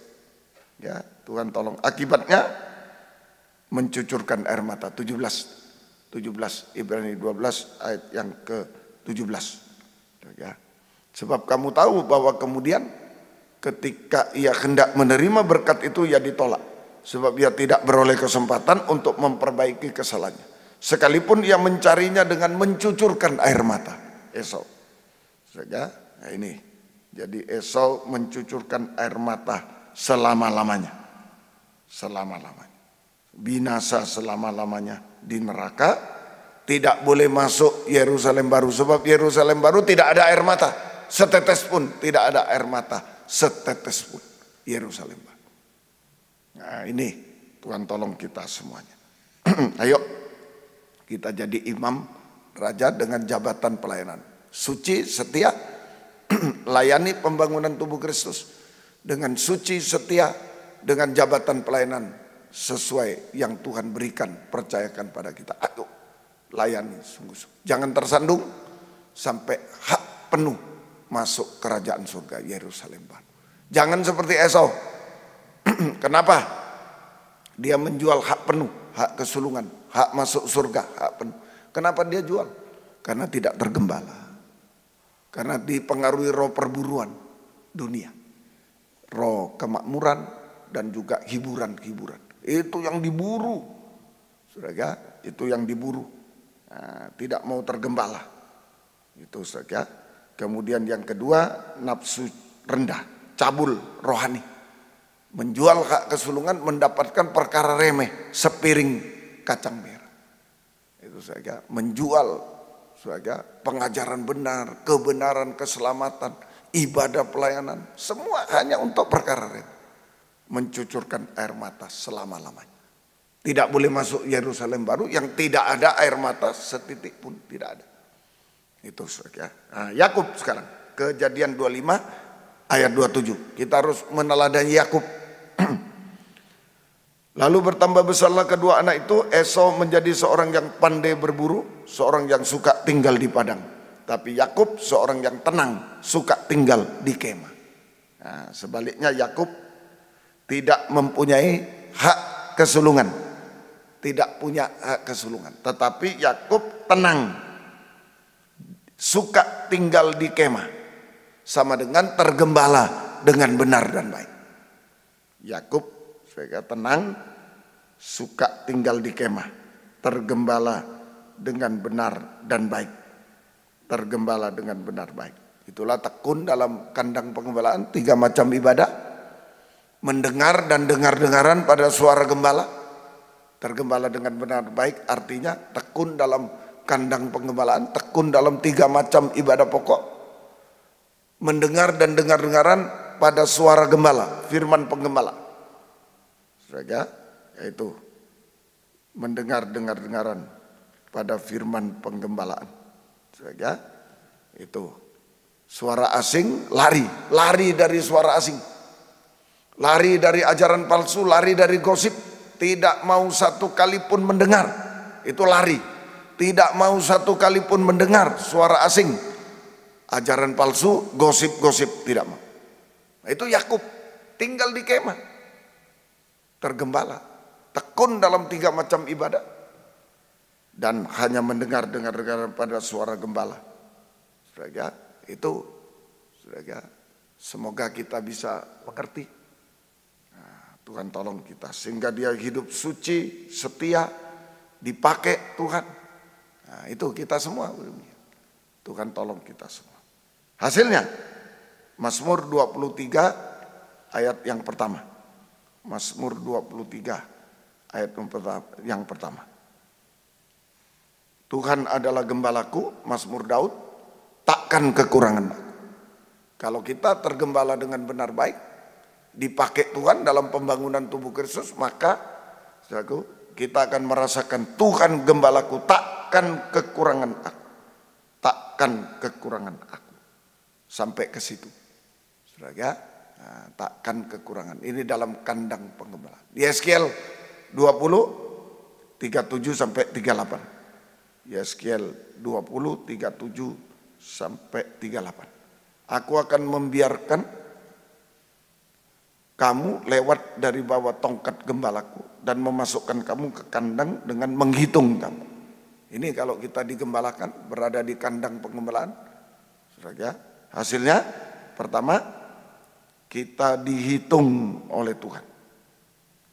Ya, Tuhan tolong. Akibatnya mencucurkan air mata. 17 Ibrani 12 ayat yang ke-17. Ya. Sebab kamu tahu bahwa kemudian ketika ia hendak menerima berkat itu, ia ditolak. Sebab ia tidak beroleh kesempatan untuk memperbaiki kesalahannya. Sekalipun ia mencarinya dengan mencucurkan air mata. Esau. Saja, nah ini. Jadi Esau mencucurkan air mata selama-lamanya. Selama-lamanya. Binasa selama-lamanya di neraka. Tidak boleh masuk Yerusalem baru. Sebab Yerusalem baru tidak ada air mata. Setetes pun tidak ada air mata. Setetes pun Yerusalem baru. Nah ini Tuhan tolong kita semuanya. Ayo kita jadi imam raja dengan jabatan pelayanan. Suci, setia, layani pembangunan tubuh Kristus. Dengan suci, setia, dengan jabatan pelayanan sesuai yang Tuhan berikan, percayakan pada kita. Ayo layani sungguh-sungguh. Jangan tersandung sampai hak penuh masuk kerajaan surga Yerusalem baru. Jangan seperti Esau. Kenapa? Dia menjual hak penuh, hak kesulungan, hak masuk surga, hak penuh. Kenapa dia jual? Karena tidak tergembala. Karena dipengaruhi roh perburuan dunia. Roh kemakmuran dan juga hiburan-hiburan. Itu yang diburu. Saudara, itu yang diburu. Nah, tidak mau tergembala. Itu saja. Kemudian yang kedua, nafsu rendah, cabul rohani. Menjual hak kesulungan, mendapatkan perkara remeh, sepiring kacang merah. Itu saja. Menjual saja pengajaran benar, kebenaran, keselamatan, ibadah pelayanan, semua hanya untuk perkara remeh. Mencucurkan air mata selama-lamanya. Tidak boleh masuk Yerusalem baru yang tidak ada air mata setitik pun, tidak ada. Itu saja. Nah, Yakub sekarang, Kejadian 25 ayat 27. Kita harus meneladani Yakub. Lalu bertambah besarlah kedua anak itu. Esau menjadi seorang yang pandai berburu, seorang yang suka tinggal di padang. Tapi Yakub seorang yang tenang, suka tinggal di kemah. Nah, sebaliknya Yakub tidak mempunyai hak kesulungan, tidak punya hak kesulungan. Tetapi Yakub tenang, suka tinggal di kemah, sama dengan tergembala dengan benar dan baik. Yakub tenang, suka tinggal di kemah, tergembala dengan benar dan baik. Tergembala dengan benar baik. Itulah tekun dalam kandang pengembalaan, 3 macam ibadah. Mendengar dan dengar-dengaran pada suara gembala. Tergembala dengan benar baik artinya tekun dalam kandang pengembalaan, tekun dalam 3 macam ibadah pokok. Mendengar dan dengar-dengaran pada suara gembala, firman penggembala. Saudara, yaitu mendengar dengar-dengaran pada firman penggembalaan. Saudara, itu suara asing, lari dari suara asing. Lari dari ajaran palsu, lari dari gosip. Tidak mau satu kali pun mendengar, itu lari. Tidak mau satu kali pun mendengar suara asing, ajaran palsu, gosip-gosip, tidak mau. Nah, itu Yakub tinggal di kemah, tergembala, tekun dalam 3 macam ibadah, dan hanya mendengar pada suara gembala. Saudara, itu saudara, semoga kita bisa mengerti. Tuhan tolong kita sehingga dia hidup suci, setia, dipakai Tuhan. Nah, itu kita semua. Tuhan tolong kita semua. Hasilnya Mazmur 23 ayat yang pertama. Mazmur 23 ayat yang pertama. Tuhan adalah gembalaku, Mazmur Daud, takkan kekurangan aku. Kalau kita tergembala dengan benar baik, dipakai Tuhan dalam pembangunan tubuh Kristus, maka saudaraku, kita akan merasakan Tuhan gembalaku, takkan kekurangan aku. Takkan kekurangan aku. Sampai ke situ. Saudara, nah, takkan kekurangan. Ini dalam kandang pengembalaan. Yeskiel 20 37 sampai 38. Yeskiel 20 37 sampai 38. Aku akan membiarkan kamu lewat dari bawah tongkat gembalaku dan memasukkan kamu ke kandang dengan menghitung kamu. Ini kalau kita digembalakan, berada di kandang pengembalaan, saudara, hasilnya pertama, kita dihitung oleh Tuhan.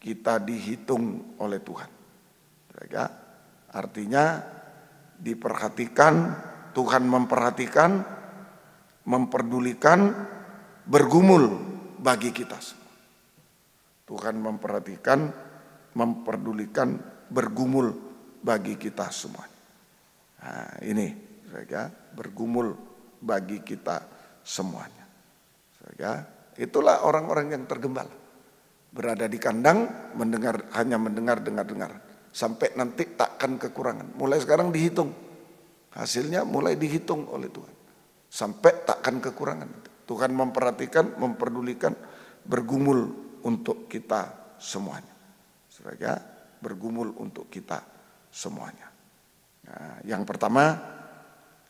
Kita dihitung oleh Tuhan. Saudara, artinya diperhatikan, Tuhan memperhatikan, memperdulikan, bergumul bagi kita semua. Tuhan memperhatikan, memperdulikan, bergumul bagi kita semua. Nah, ini saudara, bergumul bagi kita semuanya. Saudara, itulah orang-orang yang tergembala. Berada di kandang, hanya mendengar, dengar. Sampai nanti takkan kekurangan. Mulai sekarang dihitung. Hasilnya mulai dihitung oleh Tuhan. Sampai takkan kekurangan. Tuhan memperhatikan, memperdulikan, bergumul untuk kita semuanya. Saudara, bergumul untuk kita semuanya. Nah, yang pertama,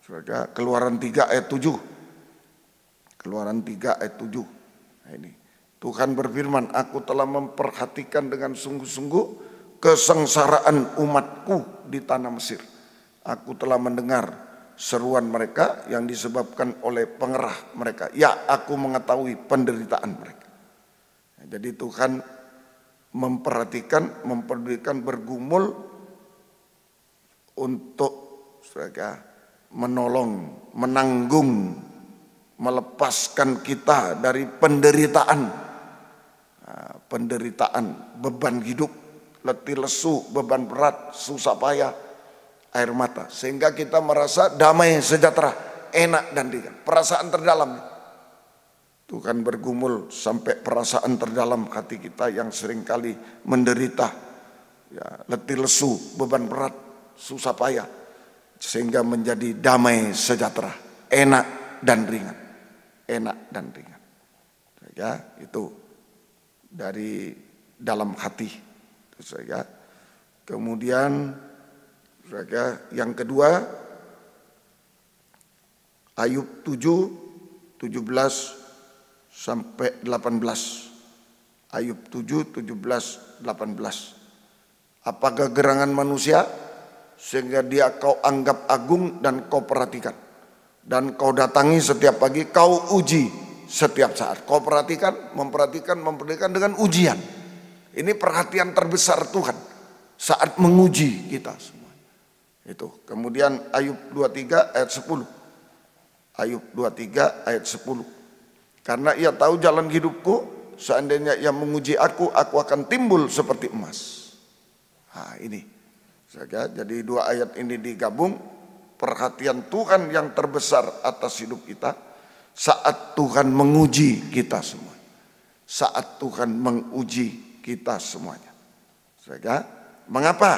saudara, Keluaran 3 ayat 7. Keluaran 3 ayat 7. Nah, ini. Tuhan berfirman, aku telah memperhatikan dengan sungguh-sungguh kesengsaraan umatku di tanah Mesir. Aku telah mendengar seruan mereka yang disebabkan oleh pengerah mereka. Ya, aku mengetahui penderitaan mereka. Jadi Tuhan memperhatikan, memperdulikan, bergumul untuk saudara, menolong, menanggung, melepaskan kita dari penderitaan. Nah, penderitaan, beban hidup, letih lesu, beban berat, susah payah, air mata. Sehingga kita merasa damai, sejahtera, enak dan ringan. Perasaan terdalam. Tuhan bergumul sampai perasaan terdalam hati kita yang seringkali menderita, ya, letih lesu, beban berat, susah payah, sehingga menjadi damai sejahtera, enak dan ringan, enak dan ringan. Ya, itu dari dalam hati. Ya. Kemudian, ya, yang kedua, Ayub 7:17 sampai 18. Ayub 7, 17, 18. Apakah gerangan manusia sehingga dia kau anggap agung dan kau perhatikan, dan kau datangi setiap pagi, kau uji setiap saat. Kau perhatikan, memperhatikan dengan ujian. Ini perhatian terbesar Tuhan saat menguji kita semua. Itu. Kemudian Ayub 23 ayat 10. Ayub 23 ayat 10. Karena ia tahu jalan hidupku, seandainya ia menguji aku akan timbul seperti emas. Nah, ini. Jadi dua ayat ini digabung, perhatian Tuhan yang terbesar atas hidup kita saat Tuhan menguji kita semua. Saat Tuhan menguji kita semuanya. Mengapa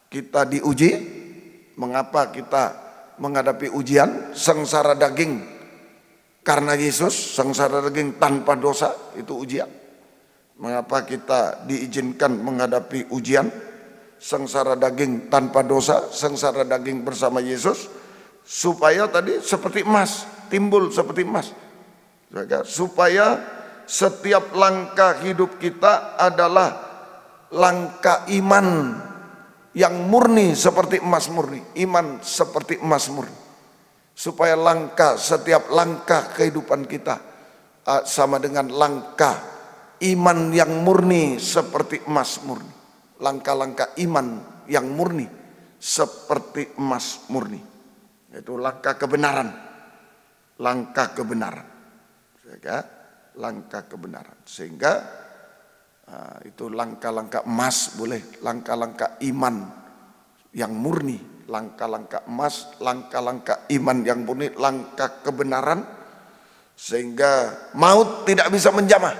kita diuji? Mengapa kita menghadapi ujian? Sengsara daging karena Yesus, sengsara daging tanpa dosa, itu ujian. Mengapa kita diizinkan menghadapi ujian? Sengsara daging tanpa dosa, sengsara daging bersama Yesus, supaya tadi seperti emas, timbul seperti emas. Supaya setiap langkah hidup kita adalah langkah iman yang murni seperti emas murni. Iman seperti emas murni. Supaya setiap langkah kehidupan kita sama dengan langkah iman yang murni seperti emas murni. Langkah-langkah iman yang murni seperti emas murni. Itu langkah kebenaran. Langkah kebenaran. Langkah kebenaran. Sehingga itu langkah-langkah emas boleh, langkah-langkah iman yang murni, langkah-langkah emas, langkah-langkah iman yang murni, langkah kebenaran, sehingga maut tidak bisa menjamah.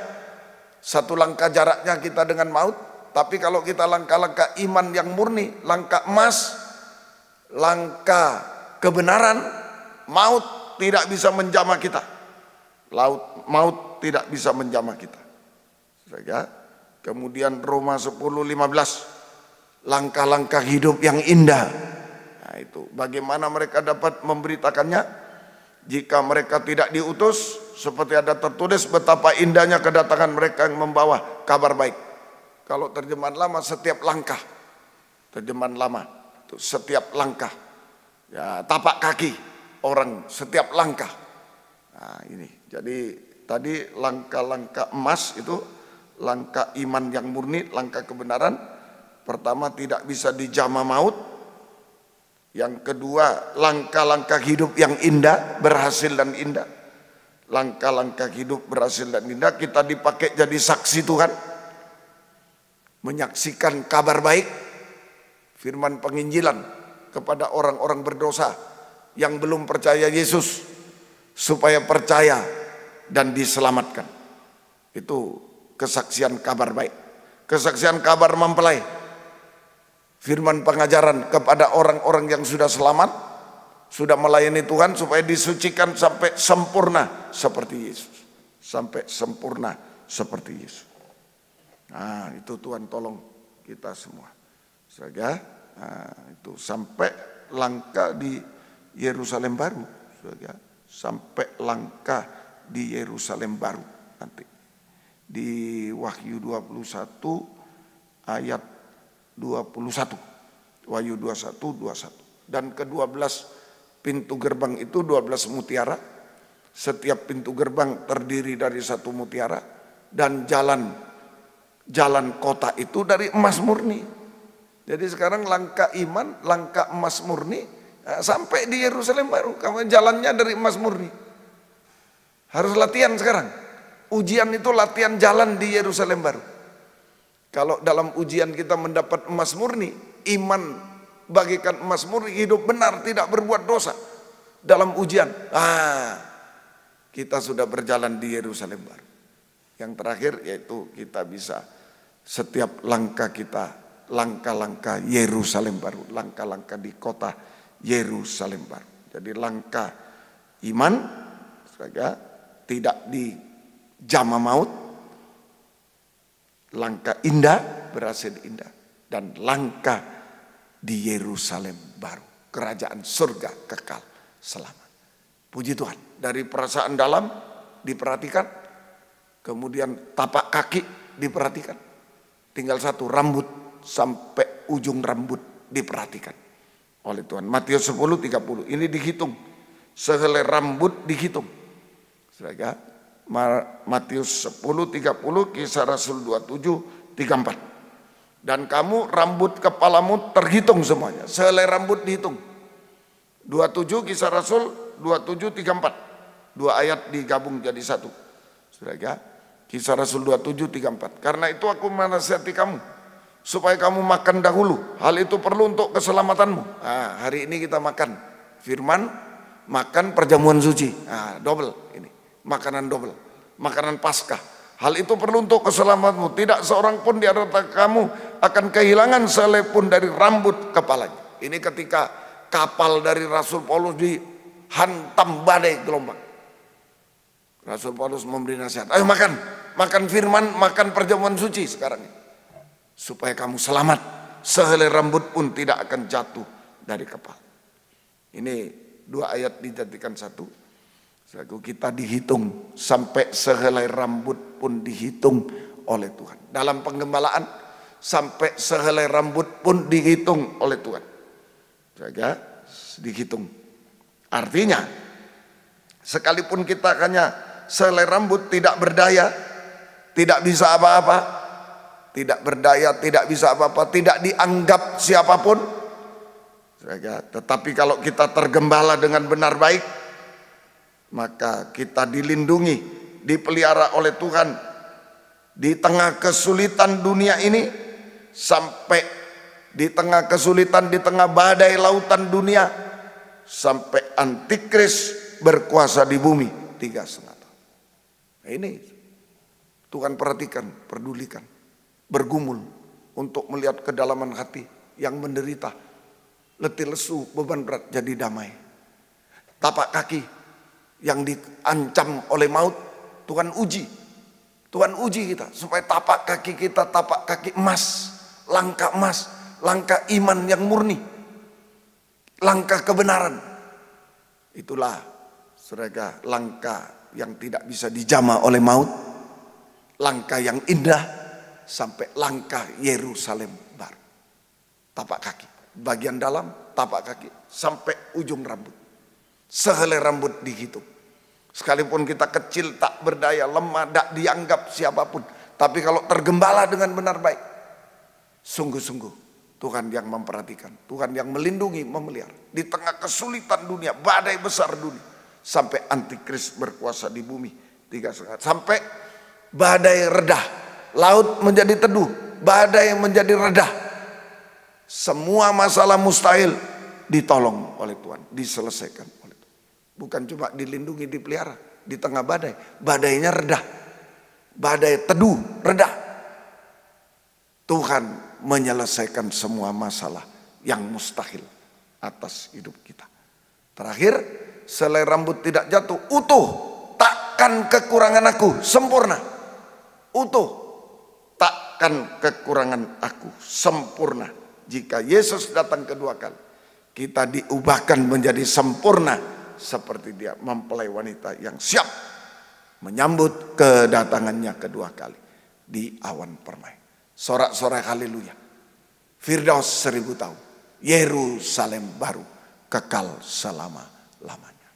Satu langkah jaraknya kita dengan maut, tapi kalau kita langkah-langkah iman yang murni, langkah emas, langkah kebenaran, maut tidak bisa menjamah kita. Maut tidak bisa menjamah kita. Kemudian Roma 10:15, langkah-langkah hidup yang indah. Nah, itu bagaimana mereka dapat memberitakannya jika mereka tidak diutus, seperti ada tertulis betapa indahnya kedatangan mereka yang membawa kabar baik. Kalau terjemahan lama setiap langkah, terjemahan lama itu setiap langkah, ya tapak kaki orang setiap langkah. Nah, ini jadi tadi langkah-langkah emas itu langkah iman yang murni, langkah kebenaran. Pertama, tidak bisa dijamah maut. Yang kedua, langkah-langkah hidup yang indah, berhasil dan indah. Langkah-langkah hidup berhasil dan indah, kita dipakai jadi saksi Tuhan, menyaksikan kabar baik, firman penginjilan kepada orang-orang berdosa yang belum percaya Yesus, supaya percaya dan diselamatkan. Itu kesaksian kabar baik, kesaksian kabar mempelai, firman pengajaran kepada orang-orang yang sudah selamat, sudah melayani Tuhan supaya disucikan sampai sempurna seperti Yesus, sampai sempurna seperti Yesus. Nah, itu Tuhan tolong kita semua. Itu sampai langkah di Yerusalem baru, sampai langkah di Yerusalem baru nanti. Di Wahyu 21 ayat 21. Wahyu 21. Dan ke-12 pintu gerbang itu 12 mutiara. Setiap pintu gerbang terdiri dari satu mutiara. Dan jalan kota itu dari emas murni. Jadi sekarang langkah iman, langkah emas murni, sampai di Yerusalem baru. Karena jalannya dari emas murni. Harus latihan sekarang. Ujian itu latihan jalan di Yerusalem baru. Kalau dalam ujian kita mendapat emas murni, iman bagikan emas murni, hidup benar, tidak berbuat dosa. Dalam ujian, kita sudah berjalan di Yerusalem baru. Yang terakhir yaitu kita bisa setiap langkah kita, langkah-langkah Yerusalem baru, langkah-langkah di kota Yerusalem baru. Jadi langkah iman, tidak dijamah maut, langkah indah, berhasil indah, dan langkah di Yerusalem baru, kerajaan surga kekal selamat. Puji Tuhan, dari perasaan dalam diperhatikan, kemudian tapak kaki diperhatikan, tinggal satu, rambut sampai ujung rambut diperhatikan oleh Tuhan. Matius 10:30 ini dihitung, sehelai rambut dihitung. Matius 10:30, Kisah Rasul 27:34. Dan kamu rambut kepalamu terhitung semuanya. Sehelai rambut dihitung. 27 Kisah Rasul 27:34. Dua ayat digabung jadi satu. Saudara, Kisah Rasul 27:34. Karena itu aku menasihati kamu supaya kamu makan dahulu. Hal itu perlu untuk keselamatanmu. Nah, hari ini kita makan firman, makan perjamuan suci. Nah, double ini. Makanan double. Makanan Paskah. Hal itu perlu untuk keselamatanmu. Tidak seorang pun di antara kamu akan kehilangan sehelai pun dari rambut kepalanya. Ini ketika kapal dari Rasul Paulus dihantam badai gelombang. Rasul Paulus memberi nasihat. Ayo makan. Makan firman, makan perjamuan suci sekarang ini. Supaya kamu selamat. Sehelai rambut pun tidak akan jatuh dari kepala. Ini dua ayat dijadikan satu. Kita dihitung sampai sehelai rambut pun dihitung oleh Tuhan. Dalam penggembalaan sampai sehelai rambut pun dihitung oleh Tuhan. Jaga dihitung. Artinya sekalipun kita hanya sehelai rambut tidak berdaya, tidak bisa apa-apa, tidak berdaya, tidak bisa apa-apa, tidak dianggap siapapun. Jaga. Tetapi kalau kita tergembala dengan benar baik, maka kita dilindungi, dipelihara oleh Tuhan di tengah kesulitan dunia ini, sampai di tengah kesulitan, di tengah badai lautan dunia, sampai antikris berkuasa di bumi 3,5 tahun. Nah, ini Tuhan perhatikan, pedulikan, bergumul untuk melihat kedalaman hati yang menderita, letih lesu, beban berat jadi damai. Tapak kaki yang diancam oleh maut, Tuhan uji. Tuhan uji kita supaya tapak kaki kita tapak kaki emas, langkah iman yang murni, langkah kebenaran. Itulah saudara, langkah yang tidak bisa dijamah oleh maut, langkah yang indah sampai langkah Yerusalem baru. Tapak kaki, bagian dalam tapak kaki sampai ujung rambut. Sehelai rambut dihitung. Sekalipun kita kecil, tak berdaya, lemah, tak dianggap siapapun, tapi kalau tergembala dengan benar baik, sungguh-sungguh Tuhan yang memperhatikan, Tuhan yang melindungi, memelihara di tengah kesulitan dunia, badai besar dunia, sampai antikris berkuasa di bumi 3,5, sampai badai redah, laut menjadi teduh, badai menjadi redah, semua masalah mustahil ditolong oleh Tuhan, diselesaikan oleh Tuhan. Bukan cuma dilindungi, dipelihara di tengah badai, badainya redah, badai teduh, redah. Tuhan menyelesaikan semua masalah yang mustahil atas hidup kita. Terakhir, selai rambut tidak jatuh, utuh, takkan kekurangan aku, sempurna. Utuh, takkan kekurangan aku, sempurna. Jika Yesus datang kedua kali, kita diubahkan menjadi sempurna, seperti dia mempelai wanita yang siap menyambut kedatangannya kedua kali di awan permai. Sorak-sorai haleluya. Firdaus 1000 tahun. Yerusalem baru kekal selama-lamanya.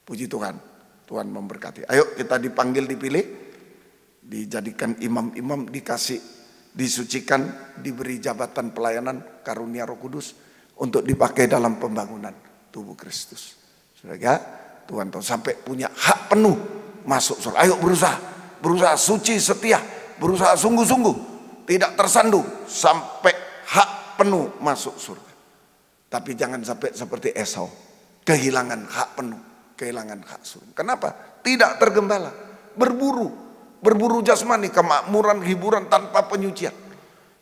Puji Tuhan. Tuhan memberkati. Ayo kita dipanggil, dipilih, dijadikan imam-imam, dikasih, disucikan, diberi jabatan pelayanan karunia Roh Kudus untuk dipakai dalam pembangunan tubuh Kristus. Saudara, Tuhan tahu sampai punya hak penuh masuk surga. Ayo berusaha suci, setia, berusaha sungguh-sungguh, tidak tersandung sampai hak penuh masuk surga. Tapi jangan sampai seperti Esau, kehilangan hak penuh, kehilangan hak surga. Kenapa? Tidak tergembala, berburu jasmani, kemakmuran, hiburan tanpa penyucian.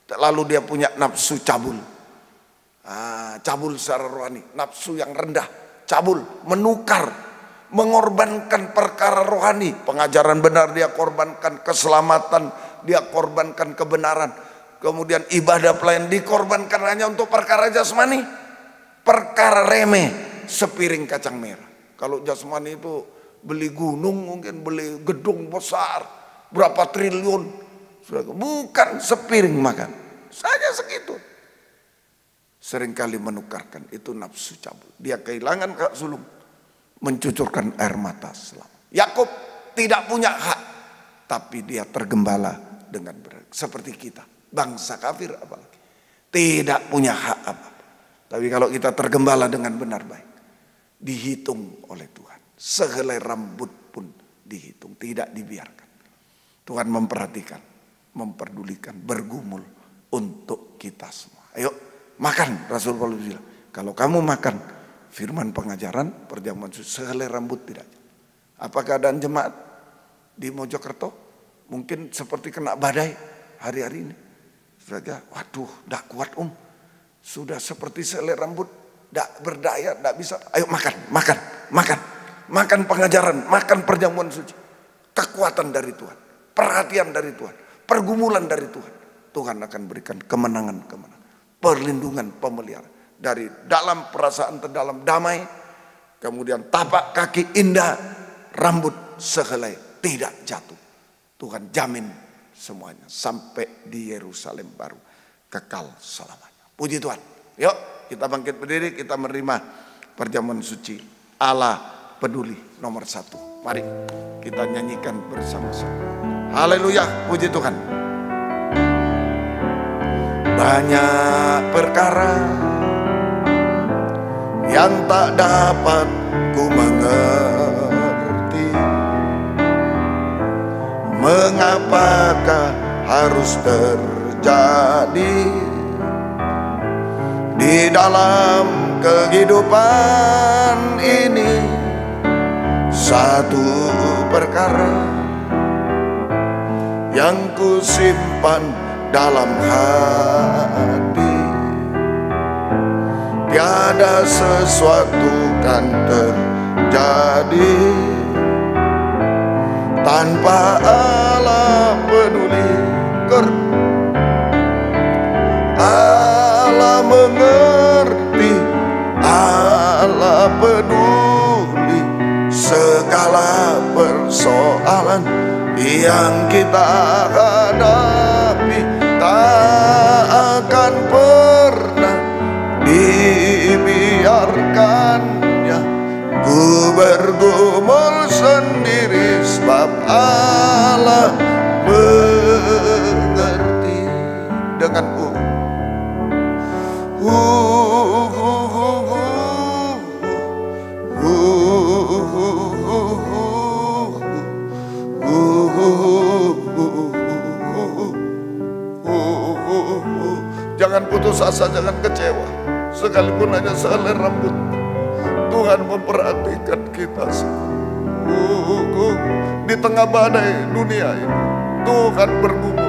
Lalu dia punya nafsu cabul, cabul secara rohani, nafsu yang rendah. Cabul, menukar, mengorbankan perkara rohani. Pengajaran benar dia korbankan, keselamatan dia korbankan, kebenaran. Kemudian ibadah pelayan dikorbankan hanya untuk perkara jasmani. Perkara remeh, sepiring kacang merah. Kalau jasmani itu beli gunung, mungkin beli gedung besar, berapa triliun. Bukan sepiring makan, saja segitu. Seringkali menukarkan, itu nafsu cabul. Dia kehilangan hak sulung, mencucurkan air mata selama. Yakub tidak punya hak, tapi dia tergembala dengan berat. Seperti kita, bangsa kafir apalagi. tidak punya hak apa. Tapi kalau kita tergembala dengan benar baik, dihitung oleh Tuhan. Sehelai rambut pun dihitung, tidak dibiarkan. Tuhan memperhatikan, memperdulikan, bergumul untuk kita semua. Ayo makan, Rasul Paulus bilang. Kalau kamu makan firman pengajaran, perjamuan suci, sehelai rambut tidak. Apa keadaan jemaat di Mojokerto? Mungkin seperti kena badai hari-hari ini. Saudara, waduh, tidak kuat Sudah seperti sehelai rambut, tidak berdaya, tidak bisa. Ayo makan pengajaran, makan perjamuan suci. Kekuatan dari Tuhan, perhatian dari Tuhan, pergumulan dari Tuhan. Tuhan akan berikan kemenangan, perlindungan, pemeliharaan. Dari dalam perasaan terdalam damai, kemudian tapak kaki indah, rambut sehelai tidak jatuh. Tuhan jamin semuanya sampai di Yerusalem baru kekal selamanya. Puji Tuhan. Yuk kita bangkit berdiri, kita menerima perjamuan suci. Allah peduli nomor 1. Mari kita nyanyikan bersama-sama. Haleluya, puji Tuhan. Banyak perkara yang tak dapat ku mengerti, mengapakah harus terjadi di dalam kehidupan ini. Satu perkara yang ku simpan dalam hati, tiada sesuatu kan terjadi tanpa Allah peduli. Allah mengerti, Allah peduli segala persoalan yang kita hadapi. Tak akan pernah dibiarkannya ku bergumul sendiri, sebab Allah mengerti. Dengan jangan putus asa, jangan kecewa. Sekalipun hanya sehelai rambut, Tuhan memperhatikan kita semua. Di tengah badai dunia ini, Tuhan bergumul.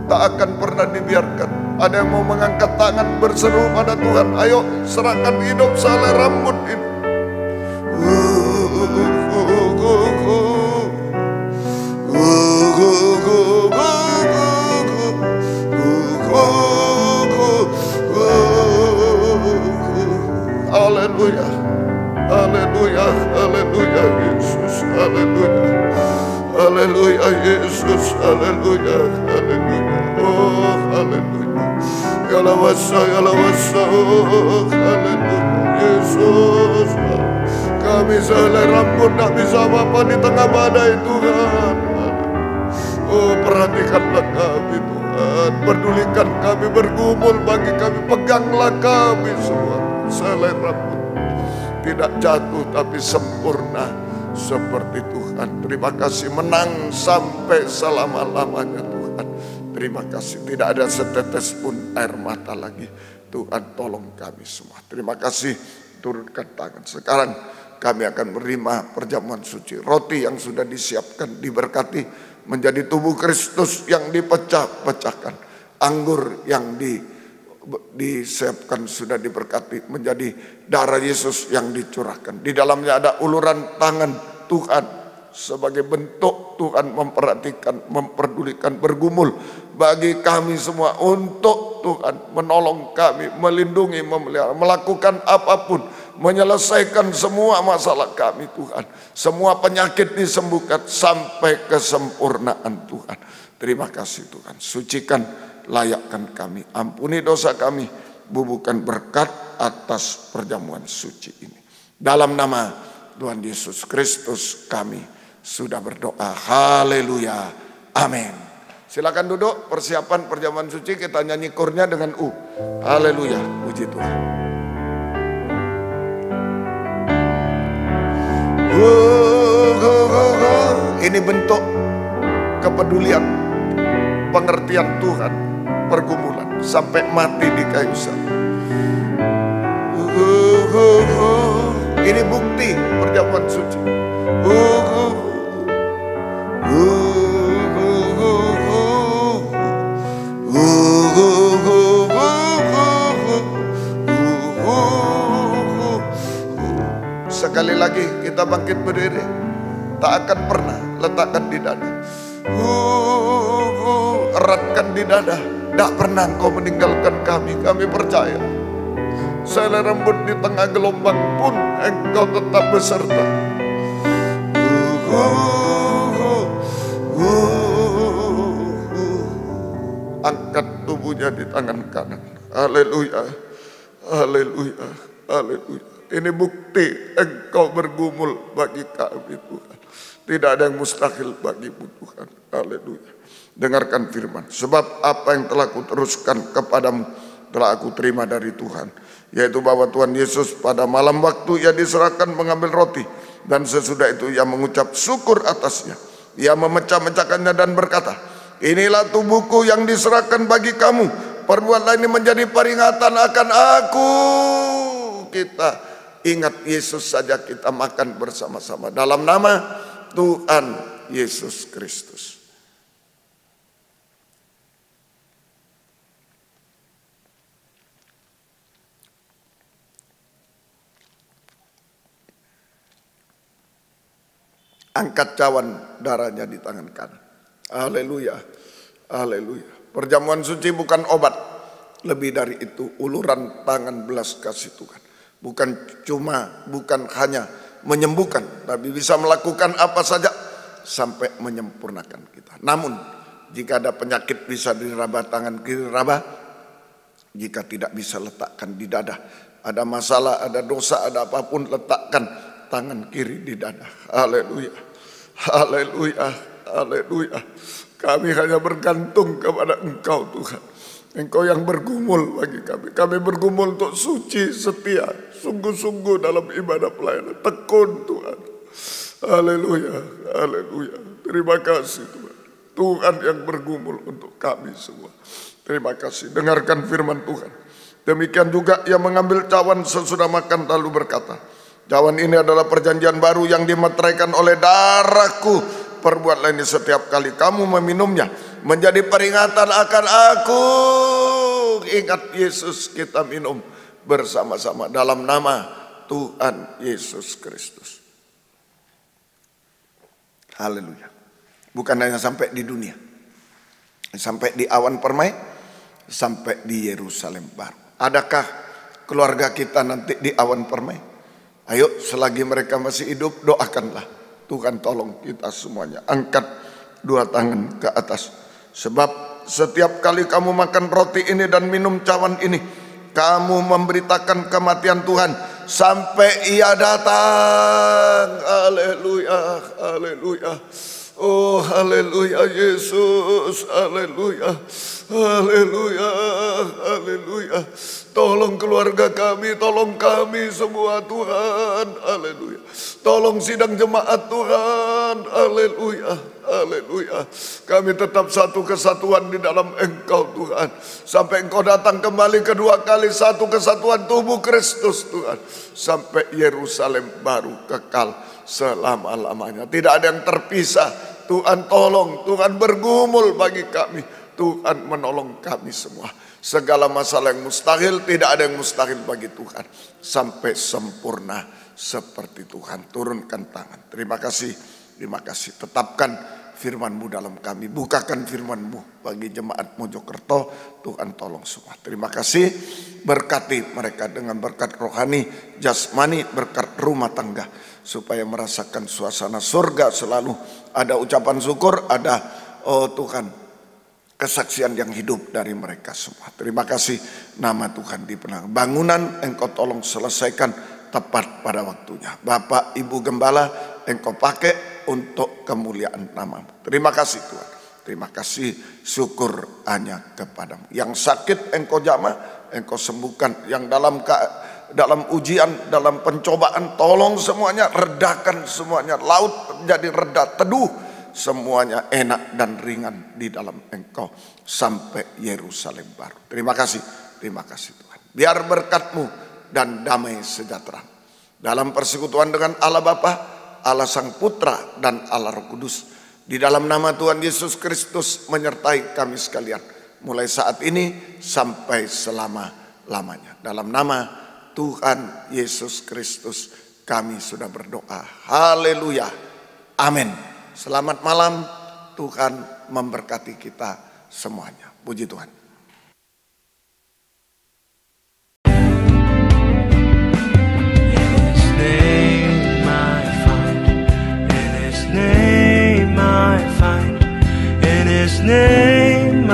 Tak akan pernah dibiarkan. Ada yang mau mengangkat tangan berseru pada Tuhan, ayo serahkan hidup sehelai rambut ini. Haleluya, haleluya, haleluya Yesus, haleluya, haleluya Yesus, haleluya, haleluya, oh haleluya, yalawasa, oh haleluya Yesus. Kami sehelai rambut tak bisa apa-apa di tengah badai Tuhan. Oh perhatikanlah kami Tuhan, pedulikan kami, bergumul bagi kami, peganglah kami semua. Sehelai rambut tidak jatuh tapi sempurna seperti Tuhan. Terima kasih, menang sampai selama-lamanya Tuhan. Terima kasih, tidak ada setetes pun air mata lagi. Tuhan tolong kami semua. Terima kasih, turunkan tangan. Sekarang kami akan menerima perjamuan suci. Roti yang sudah disiapkan diberkati menjadi tubuh Kristus yang dipecah-pecahkan. Anggur yang disiapkan sudah diberkati menjadi darah Yesus yang dicurahkan. Di dalamnya ada uluran tangan Tuhan sebagai bentuk Tuhan memperhatikan, memperdulikan, bergumul bagi kami semua untuk Tuhan menolong kami, melindungi, memelihara, melakukan apapun, menyelesaikan semua masalah kami Tuhan. Semua penyakit disembuhkan sampai kesempurnaan Tuhan. Terima kasih Tuhan. Sucikan, layakkan kami, ampuni dosa kami, bubuhkan berkat atas perjamuan suci ini. Dalam nama Tuhan Yesus Kristus kami sudah berdoa. Haleluya. Amin. Silakan duduk, persiapan perjamuan suci, kita nyanyi kornya dengan Haleluya. Puji Tuhan. Ini bentuk kepedulian, pengertian Tuhan, pergumulan sampai mati di kayu salib. Ini bukti perjamuan suci. Sekali lagi kita bangkit berdiri, tak akan pernah letakkan di dada, eratkan di dada. Tak pernah Engkau meninggalkan kami, kami percaya. Selai rambut di tengah gelombang pun Engkau tetap beserta. Angkat tubuhnya di tangan kanan. Haleluya, haleluya, haleluya. Ini bukti Engkau bergumul bagi kami Tuhan. Tidak ada yang mustahil bagimu Tuhan. Haleluya. Dengarkan firman. Sebab apa yang telah kuteruskan kepadamu telah aku terima dari Tuhan. Yaitu bahwa Tuhan Yesus pada malam waktu ia diserahkan mengambil roti. Dan sesudah itu ia mengucap syukur atasnya. Ia memecah-mecahkannya dan berkata, inilah tubuhku yang diserahkan bagi kamu. Perbuatlah ini menjadi peringatan akan aku. Kita ingat Yesus saja kita makan bersama-sama. Dalam nama Tuhan Yesus Kristus. Angkat cawan darahnya di tangan kanan. Haleluya, haleluya. Perjamuan suci bukan obat. Lebih dari itu, uluran tangan belas kasih Tuhan. Bukan hanya menyembuhkan, tapi bisa melakukan apa saja sampai menyempurnakan kita. Namun, jika ada penyakit bisa diraba tangan kiri raba, jika tidak bisa letakkan di dada. Ada masalah, ada dosa, ada apapun, letakkan tangan kiri di dada. Haleluya, haleluya, haleluya. Kami hanya bergantung kepada Engkau Tuhan. Engkau yang bergumul bagi kami. Kami bergumul untuk suci, setia, sungguh-sungguh dalam ibadah pelayanan. Tekun Tuhan. Haleluya, haleluya. Terima kasih Tuhan. Tuhan yang bergumul untuk kami semua. Terima kasih. Dengarkan firman Tuhan. Demikian juga ia mengambil cawan sesudah makan lalu berkata, cawan ini adalah perjanjian baru yang dimeteraikan oleh darahku. Perbuatlah ini setiap kali kamu meminumnya menjadi peringatan akan aku. Ingat Yesus, kita minum bersama-sama dalam nama Tuhan Yesus Kristus. Haleluya. Bukan hanya sampai di dunia, sampai di awan permai, sampai di Yerusalem baru. Adakah keluarga kita nanti di awan permai? Ayo, selagi mereka masih hidup, doakanlah. Tuhan tolong kita semuanya. Angkat dua tangan ke atas. Sebab setiap kali kamu makan roti ini dan minum cawan ini, kamu memberitakan kematian Tuhan sampai ia datang. Haleluya, haleluya. Oh haleluya Yesus, haleluya, haleluya, haleluya. Tolong keluarga kami, tolong kami semua Tuhan, haleluya. Tolong sidang jemaat Tuhan, haleluya, haleluya. Kami tetap satu kesatuan di dalam Engkau Tuhan. Sampai Engkau datang kembali kedua kali, satu kesatuan tubuh Kristus Tuhan. Sampai Yerusalem baru kekal selama-lamanya. Tidak ada yang terpisah. Tuhan tolong, Tuhan bergumul bagi kami. Tuhan menolong kami semua. Segala masalah yang mustahil, tidak ada yang mustahil bagi Tuhan. Sampai sempurna seperti Tuhan. Turunkan tangan. Terima kasih, terima kasih. Tetapkan firman-Mu dalam kami. Bukakan firman-Mu bagi jemaat Mojokerto. Tuhan tolong semua. Terima kasih. Berkati mereka dengan berkat rohani, jasmani, berkat rumah tangga. Supaya merasakan suasana surga selalu. Ada ucapan syukur, ada oh Tuhan, kesaksian yang hidup dari mereka semua. Terima kasih, nama Tuhan dipegang. Bangunan Engkau tolong selesaikan tepat pada waktunya. Bapak, Ibu Gembala, Engkau pakai untuk kemuliaan nama-Mu. Terima kasih Tuhan. Terima kasih, syukur hanya kepadamu. Yang sakit Engkau jamah, Engkau sembuhkan. Yang dalam ujian, dalam pencobaan, tolong semuanya, redakan semuanya. Laut menjadi reda, teduh, semuanya enak dan ringan di dalam Engkau sampai Yerusalem baru. Terima kasih Tuhan. Biar berkat-Mu dan damai sejahtera dalam persekutuan dengan Allah Bapa, Allah Sang Putra, dan Allah Roh Kudus, di dalam nama Tuhan Yesus Kristus menyertai kami sekalian, mulai saat ini sampai selama-lamanya. Dalam nama Tuhan Yesus Kristus kami sudah berdoa. Haleluya. Amin. Selamat malam. Tuhan memberkati kita semuanya. Puji Tuhan. In His name